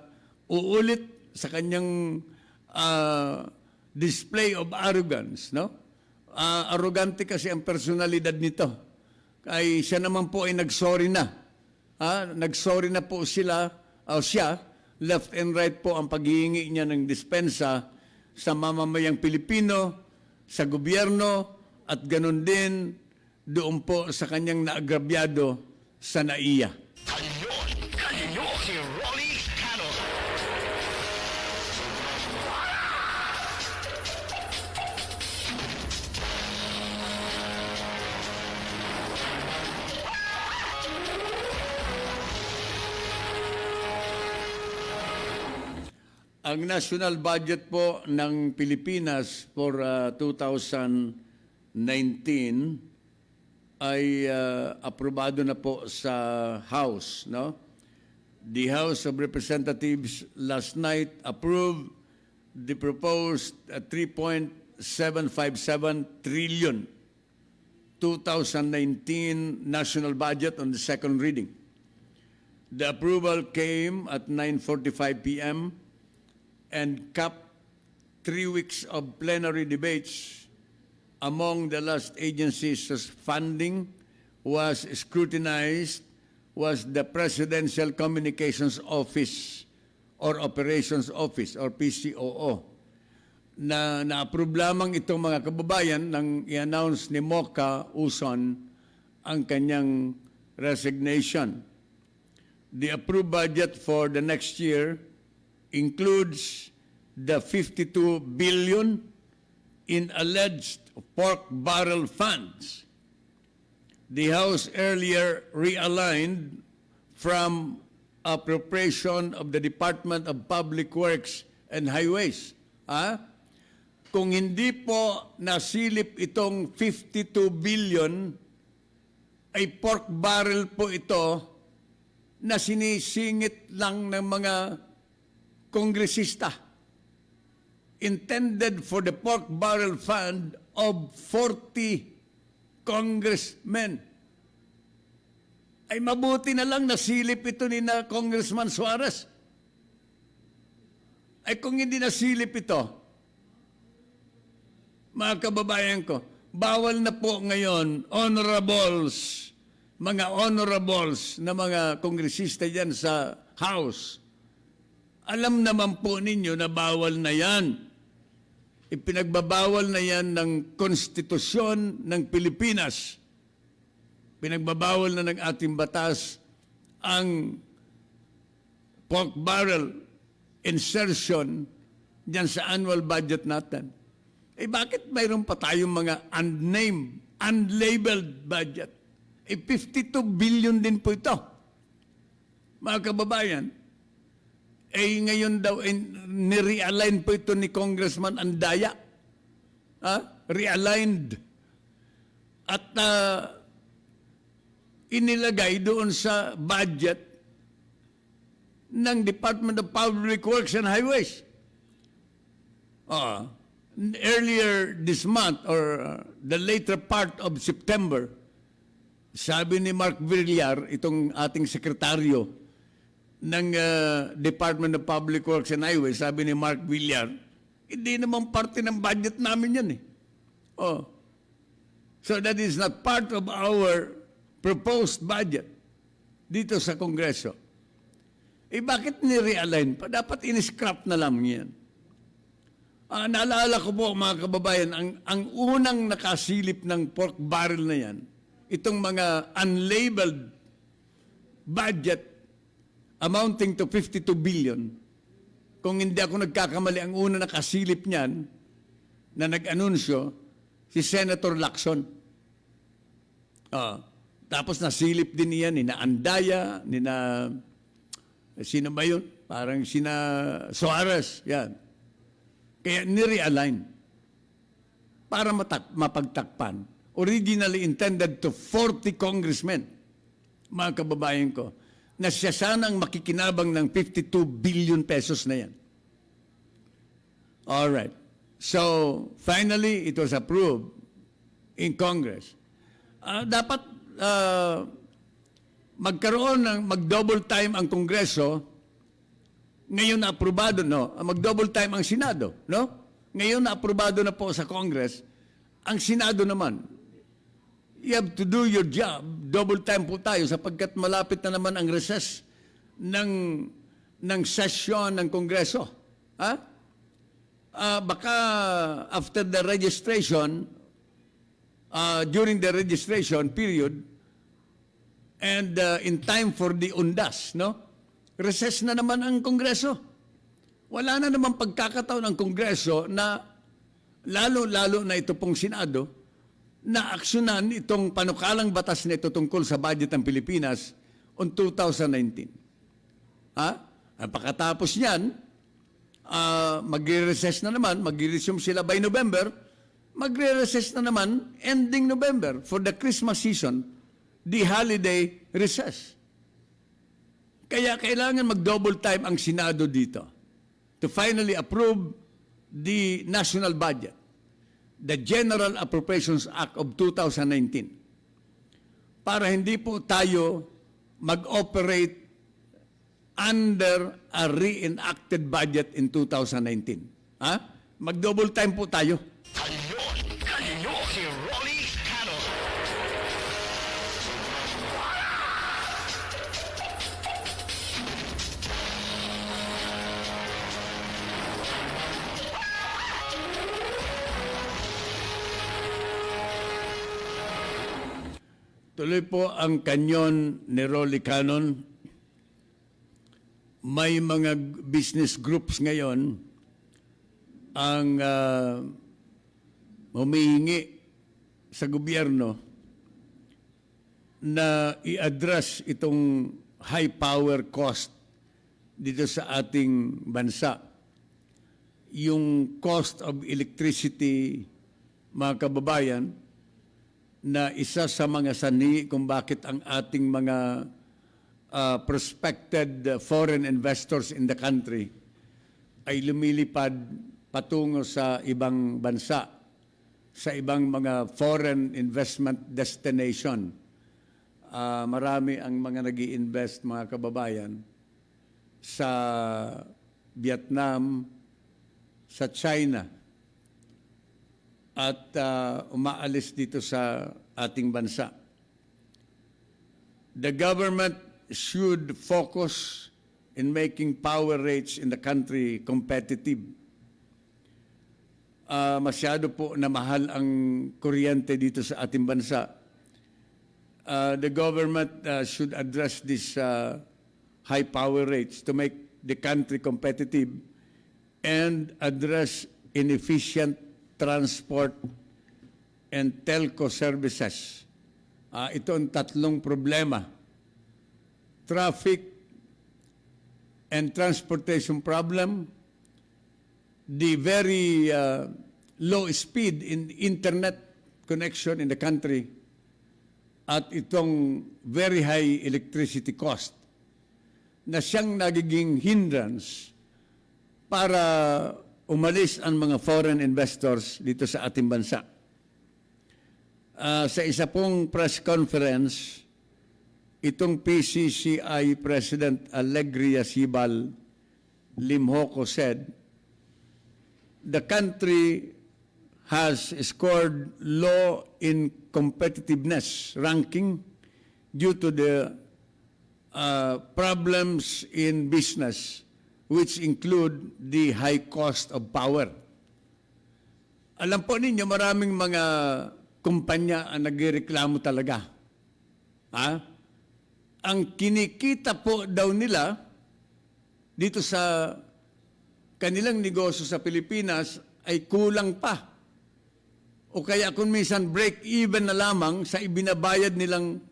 uulit sa kanyang display of arrogance, no? Arrogante kasi ang personalidad nito. Ay siya naman po ay nagsorry na. Nagsorry na po siya, left and right po ang paghihingi niya ng dispensa sa mamamayang Pilipino, sa gobyerno, at ganun din doon po sa kanyang naagrabyado sa NAIA. Kanyon, kanyon, si Rolly Canon. Ang national budget po ng Pilipinas for 2019 ay aprobado na po sa House, no? The House of Representatives last night approved the proposed 3.757 trillion 2019 national budget on the second reading. The approval came at 9:45 p.m. and capped 3 weeks of plenary debates. Among the last agencies whose funding was scrutinized was the Presidential Communications Office or Operations Office or PCOO na na-approve lamang itong mga kababayan nang i-announce ni Mocha Uson ang kanyang resignation. The approved budget for the next year includes the 52 billion in alleged pork barrel funds. The House earlier realigned from appropriation of the Department of Public Works and Highways. Kung hindi po nasilip itong 52 billion, ay pork barrel po ito na sinisingit lang ng mga kongresista. Intended for the pork barrel fund of 40 congressmen. Ay mabuti na lang nasilip ito ni na Congressman Suarez. Ay kung hindi nasilip ito, mga kababayan ko, bawal na po ngayon mga honorables na mga kongresista dyan sa House. Alam naman po ninyo na bawal na yan. Ipinagbabawal na yan ng konstitusyon ng Pilipinas. Pinagbabawal na ng ating batas ang pork barrel insertion dyan sa annual budget natin. Bakit mayroon pa tayong mga unnamed, unlabeled budget? 52 billion din po ito. Mga kababayan, ngayon daw, ni-realign po ito ni Congressman Andaya. Realigned. At inilagay doon sa budget ng Department of Public Works and Highways. Earlier this month or the later part of September, sabi ni Mark Villar, itong ating sekretaryo ng Department of Public Works and Highways, sabi ni Mark Villar, hindi naman parte ng budget namin yan . So that is not part of our proposed budget dito sa Kongreso. Bakit ni-realign pa? Dapat in-scrap na lang yan. Naalala ko po mga kababayan, ang unang nakasilip ng pork barrel na yan, itong mga unlabeled budget amounting to 52 billion. Kung hindi ako nagkakamali, ang una nakasilip niyan na nag-anunsyo, si Senator Lacson. Tapos nasilip din niyan ni na Andaya, ni na sino ba yun? Parang sina Suarez. Yan. Kaya ni-realign para mapagtakpan. Originally intended to 40 congressmen, mga kababayan ko, na siya sanang makikinabang ng 52 billion pesos na yan. All right. So, finally, it was approved in Congress. Dapat magkaroon ng mag-double time ang Kongreso. Ngayon na aprobado, no? Mag-double time ang Senado, no? Ngayon na aprobado na po sa Congress. Ang Senado naman, you have to do your job. Double time po tayo sapagkat malapit na naman ang recess ng session ng Kongreso. Baka after the registration, during the registration period, and in time for the undas, no? Recess na naman ang Kongreso. Wala na naman pagkakataon ng Kongreso na lalo-lalo na ito pong Senado na aksyonan itong panukalang batas na ito tungkol sa budget ng Pilipinas on 2019. Pagkatapos niyan, magre-recess na naman, magre-resume sila by November, magre-recess na naman ending November for the Christmas season, the holiday recess. Kaya kailangan mag-double time ang Senado dito to finally approve the national budget, the General Appropriations Act of 2019, para hindi po tayo mag-operate under a reenacted budget in 2019. Ha? Mag-double time po tayo. Kanyon, si Rolly Canon. Tuloy po ang kanyon ni Rolly Canon. May mga business groups ngayon ang humihingi sa gobyerno na i-address itong high power cost dito sa ating bansa. Yung cost of electricity, mga kababayan, na isa sa mga sanhi kung bakit ang ating mga prospected foreign investors in the country ay lumilipad patungo sa ibang bansa, sa ibang mga foreign investment destination. Marami ang mga nag-i-invest, mga kababayan, sa Vietnam, sa China, at umaalis dito sa ating bansa. The government should focus in making power rates in the country competitive. Masyado po na mahal ang kuryente dito sa ating bansa. The government should address these high power rates to make the country competitive and address inefficient transport and telco services. Ito ang tatlong problema. Traffic and transportation problem, the very low speed in internet connection in the country, at itong very high electricity cost na siyang nagiging hindrance para umalis ang mga foreign investors dito sa ating bansa. Sa isa pong press conference, itong PCCI President Alegria Sibal Limhoco said, the country has scored low in competitiveness ranking due to the problems in business, which include the high cost of power. Alam po ninyo, maraming mga kumpanya ang nagreklamo talaga. Ang kinikita po daw nila dito sa kanilang negosyo sa Pilipinas ay kulang pa. O kaya kung minsan break-even na lamang sa ibinabayad nilang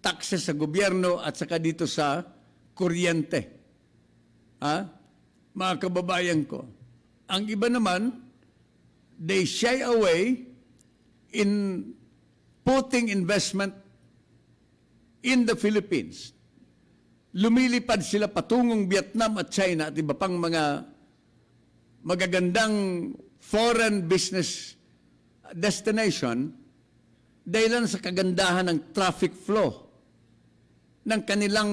taxes sa gobyerno at saka dito sa kuryente. Mga kababayan ko, ang iba naman, they shy away in putting investment in the Philippines. Lumilipad sila patungong Vietnam at China at iba pang mga magagandang foreign business destination dahil sa kagandahan ng traffic flow ng kanilang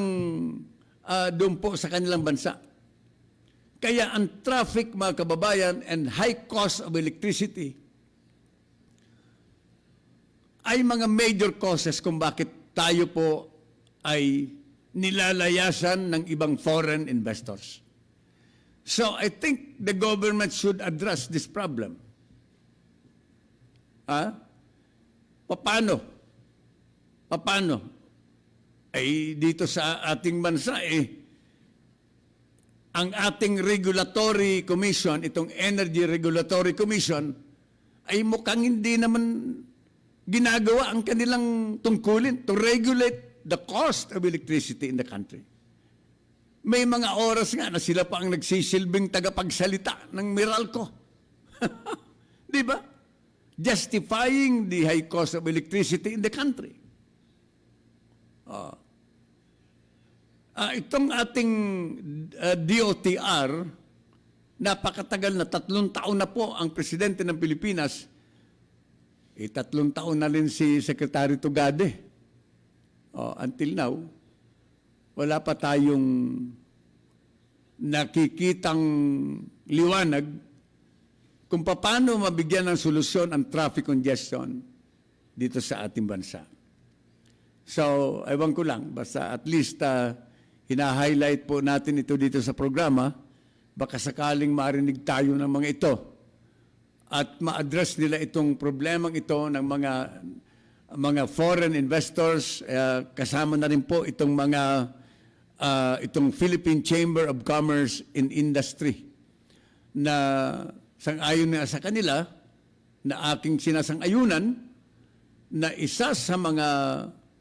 doon po sa kanilang bansa. Kaya ang traffic, mga kababayan, and high cost of electricity ay mga major causes kung bakit tayo po ay nilalayasan ng ibang foreign investors. So I think the government should address this problem. Paano? Ay dito sa ating bansa ang ating regulatory commission, itong Energy Regulatory Commission, ay mukhang hindi naman ginagawa ang kanilang tungkulin to regulate the cost of electricity in the country. May mga oras nga na sila pa ang nagsisilbing tagapagsalita ng Meralco. Di ba? Justifying the high cost of electricity in the country. Itong ating DOTR, napakatagal na, 3 taon na po ang presidente ng Pilipinas. 3 taon na rin si Secretary Tugade. Until now, wala pa tayong nakikitang liwanag kung paano mabigyan ng solusyon ang traffic congestion dito sa ating bansa. So, ewan ko lang, basta at least hina-highlight po natin ito dito sa programa, baka sakaling marinig tayo ng mga ito at ma-address nila itong problemang ito ng mga foreign investors, kasama na rin po itong itong Philippine Chamber of Commerce and Industry na sang-ayon na sa kanila na aking sinasang-ayunan na isa sa mga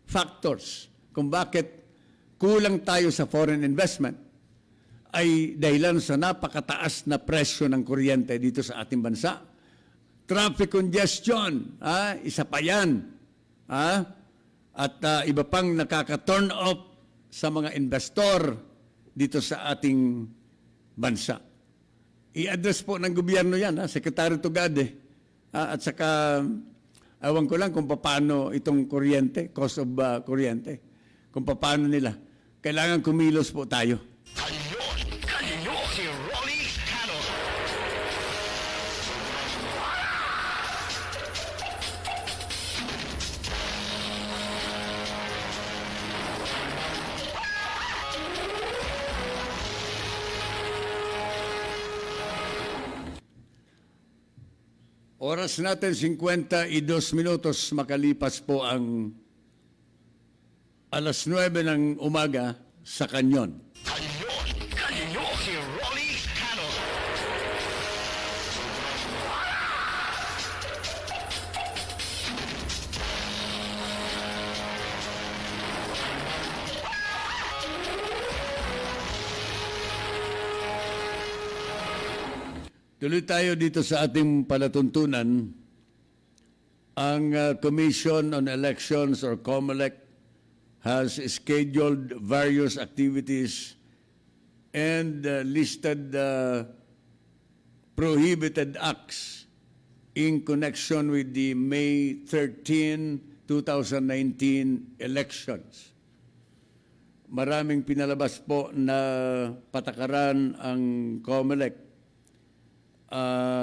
factors kung bakit kulang tayo sa foreign investment ay dahilan sa napakataas na presyo ng kuryente dito sa ating bansa. Traffic congestion, isa pa yan. At iba pang nakaka-turn off sa mga investor dito sa ating bansa. I-address po ng gobyerno yan, Secretary Tugade. At saka, awan ko lang kung paano itong kuryente, cost of kuryente, kung paano nila. Kailangan kumilos po tayo. Kanyon, si Rolly Canon. Oras natin 52 minutos makalipas po ang alas 9 ng umaga sa Kanyon. Kanyon, si Rolly Canon. Tuloy tayo dito sa ating palatuntunan. Ang Commission on Elections or COMELEC has scheduled various activities and listed prohibited acts in connection with the May 13, 2019 elections. Maraming pinalabas po na patakaran ang COMELEC.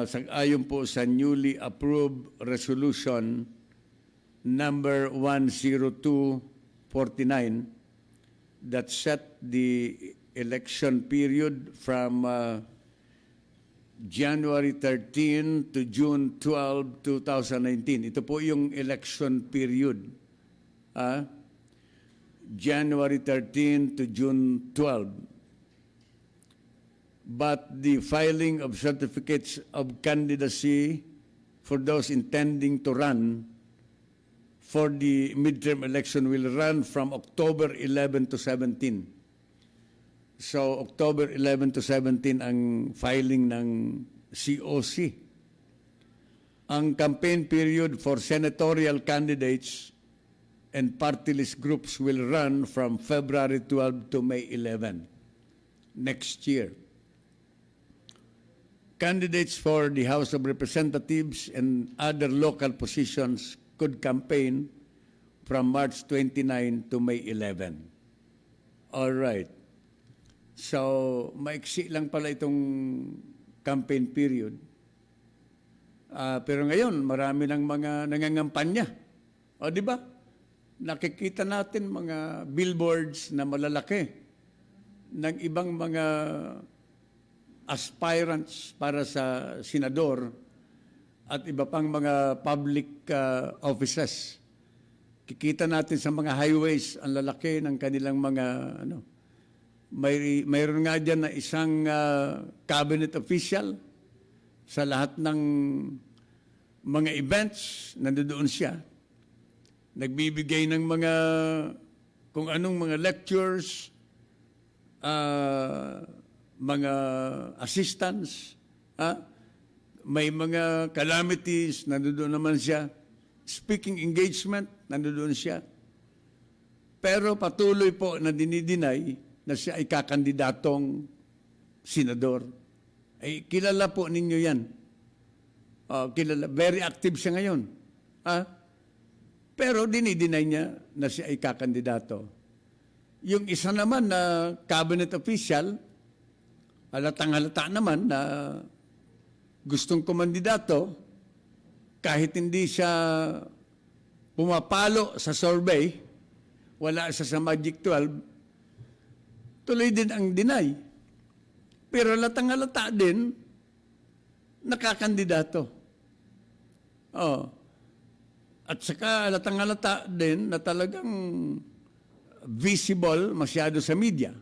Sang-ayon po sa newly approved resolution number 10249 that set the election period from January 13 to June 12, 2019. Ito po yung election period. January 13 to June 12. But the filing of certificates of candidacy for those intending to run for the midterm election will run from October 11 to 17. So, October 11 to 17 ang filing ng COC. Ang campaign period for senatorial candidates and party list groups will run from February 12 to May 11 next year. Candidates for the House of Representatives and other local positions could campaign from March 29 to May 11. All right. So, maiksi lang pala itong campaign period. Pero ngayon, marami ng mga nangangampanya. O, di ba? Nakikita natin mga billboards na malalaki ng ibang mga aspirants para sa senador at iba pang mga public offices. Kikita natin sa mga highways ang lalaki ng kanilang mga mayroon nga dyan na isang cabinet official sa lahat ng mga events, nandoon siya. Nagbibigay ng mga kung anong mga lectures mga assistants, may mga calamities, nandoon naman siya. Speaking engagement, nandoon siya. Pero patuloy po na dinideny na siya ay kakandidatong senador. Ay, kilala po ninyo yan. Kilala, very active siya ngayon. Pero dinideny niya na siya ay kakandidato. Yung isa naman na cabinet official, halatang-halata naman na gustong kumandidato, kahit hindi siya pumapalo sa survey, wala siya sa Magic 12, tuloy din ang deny. Pero halatang-halata din, nakakandidato. At saka halatang-halata din na talagang visible masyado sa media.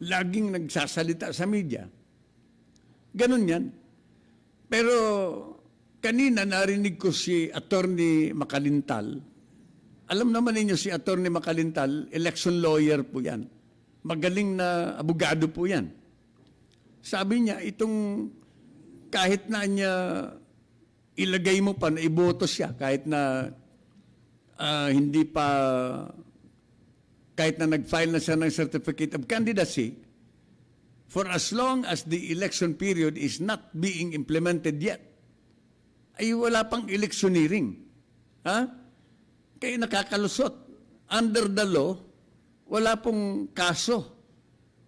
Laging nagsasalita sa media. Ganun yan. Pero kanina narinig ko si Attorney Makalintal. Alam naman ninyo si Attorney Makalintal, election lawyer po yan. Magaling na abogado po yan. Sabi niya, itong kahit na niya ilagay mo pa na iboto siya, kahit na hindi pa, kahit na nag-file na siya ng certificate of candidacy, for as long as the election period is not being implemented yet, ay wala pang electioneering. Kaya nakakalusot. Under the law, wala pong kaso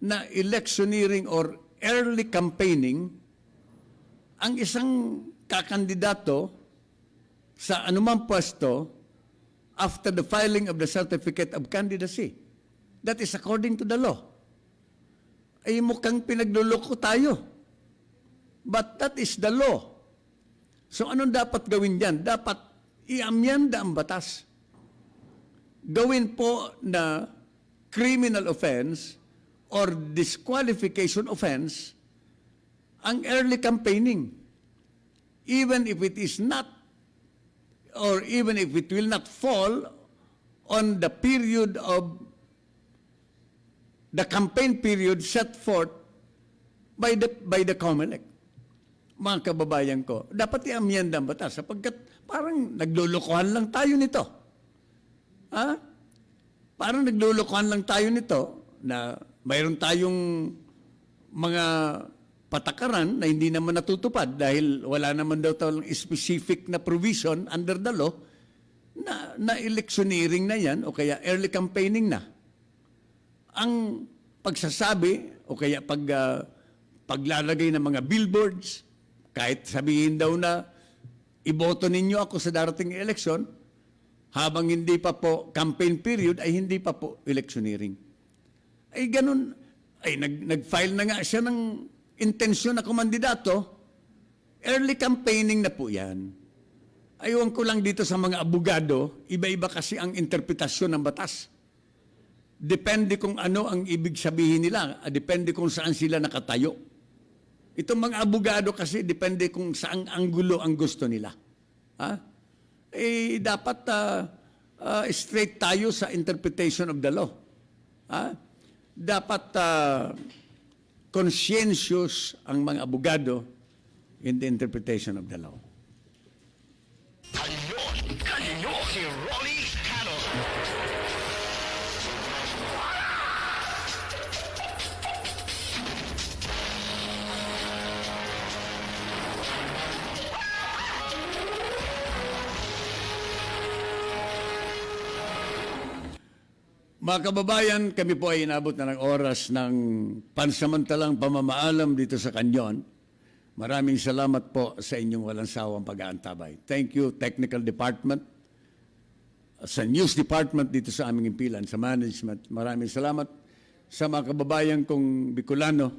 na electioneering or early campaigning ang isang kakandidato sa anumang pwesto after the filing of the certificate of candidacy. That is according to the law. Ay mukhang pinagluloko tayo. But that is the law. So anong dapat gawin dyan? Dapat iamyanda ang batas. Gawin po na criminal offense or disqualification offense ang early campaigning. Even if it is not, or even if it will not fall on the period of the campaign period set forth by the COMELEC. Mga kababayan ko, dapat i-amyenda ang batas sapagkat parang naglulukuhan lang tayo nito. Parang naglulukuhan lang tayo nito na mayroon tayong mga patakaran na hindi naman natutupad dahil wala naman daw tayong specific na provision under the law na electioneering na yan o kaya early campaigning na. Ang pagsasabi o kaya paglalagay ng mga billboards, kahit sabihin daw na iboto ninyo ako sa darating election, habang hindi pa po campaign period ay hindi pa po electioneering. Ay ganun, ay nag-file na nga siya ng intensyon na kumandidato, early campaigning na po yan. Aywan ko lang dito sa mga abogado, iba-iba kasi ang interpretasyon ng batas. Depende kung ano ang ibig sabihin nila, depende kung saan sila nakatayo. Itong mga abogado kasi, depende kung saang anggulo ang gusto nila. Dapat straight tayo sa interpretation of the law. Dapat conscientious ang mga abogado in the interpretation of the law. Kanyon, si Rolly Canon. Mga kababayan, kami po ay inabot na ng oras ng pansamantalang pamamaalam dito sa Kanyon. Maraming salamat po sa inyong walang sawang pag-aantabay. Thank you, Technical Department, sa News Department dito sa aming impilan, sa management. Maraming salamat sa mga kababayan kong Bicolano,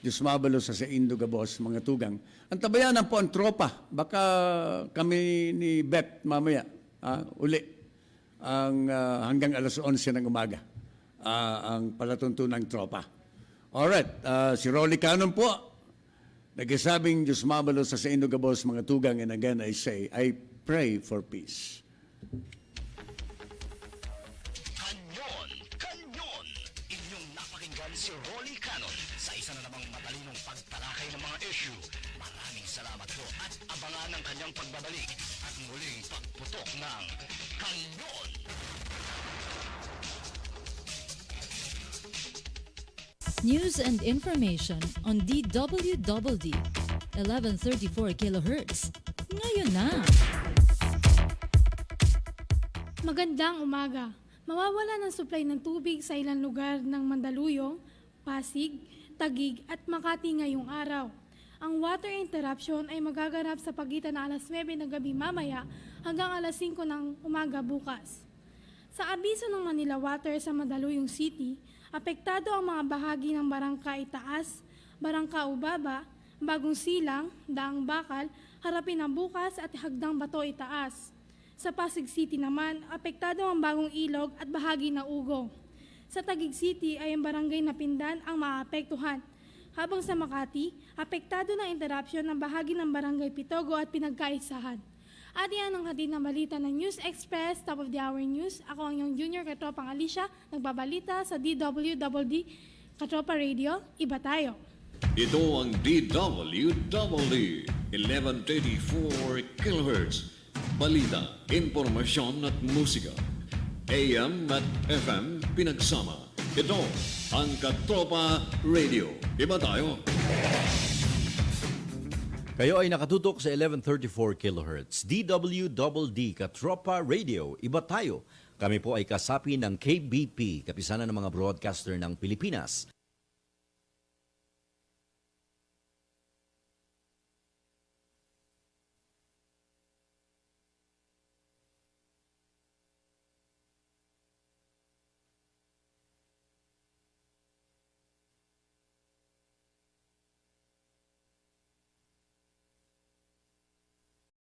Diyos mabalo sa Indo Gabos, mga tugang. Ang tabayanan po ang tropa. Baka kami ni Beth mamaya, uli. Hanggang alas 11 ng umaga ang palatuntunang tropa. Alright, si Rolly Canon po, nagsasabing Diyos mabalo sa Indo Gabos, mga tugang, and again I say, I pray for peace. Kanyon, inyong napakinggan si namang matalinong pagtalakay ng mga issue. Maraming salamat po at abangan ang kanyang pagbabalik at muling pagputok ng Kanyon. News and information on DWDD 1134 kHz. Ngayon na! Magandang umaga. Mawawala ng supply ng tubig sa ilang lugar ng Mandaluyong, Pasig, Taguig at Makati ngayong araw. Ang water interruption ay magaganap sa pagitan ng alas 9 ng gabi mamaya hanggang alas 5 ng umaga bukas. Sa abiso ng Manila Water sa Mandaluyong City, apektado ang mga bahagi ng Barangka Itaas, Barangka Ubaba, Bagong Silang, Daang Bakal, Harapin ng Bukas at Hagdang Bato Itaas. Sa Pasig City naman, apektado ang Bagong Ilog at bahagi ng Ugong. Sa Taguig City ay ang barangay na Pindan ang maapektuhan. Habang sa Makati, apektado ng interruption ng bahagi ng barangay Pitogo at Pinagkaisahan. At yan ang hatid ng balita ng News Express, Top of the Hour News. Ako ang iyong junior Katropang Alicia, nagbabalita sa DWDD Katropa Radio. Iba tayo. Ito ang DWDD 1134 kHz. Balita, impormasyon at musika. AM at FM pinagsama. Ito ang Katropa Radio. Iba tayo. Kayo ay nakatutok sa 1134 kHz. DWDD Katropa Radio. Iba tayo. Kami po ay kasapi ng KBP, Kapisanan ng mga Broadcaster ng Pilipinas.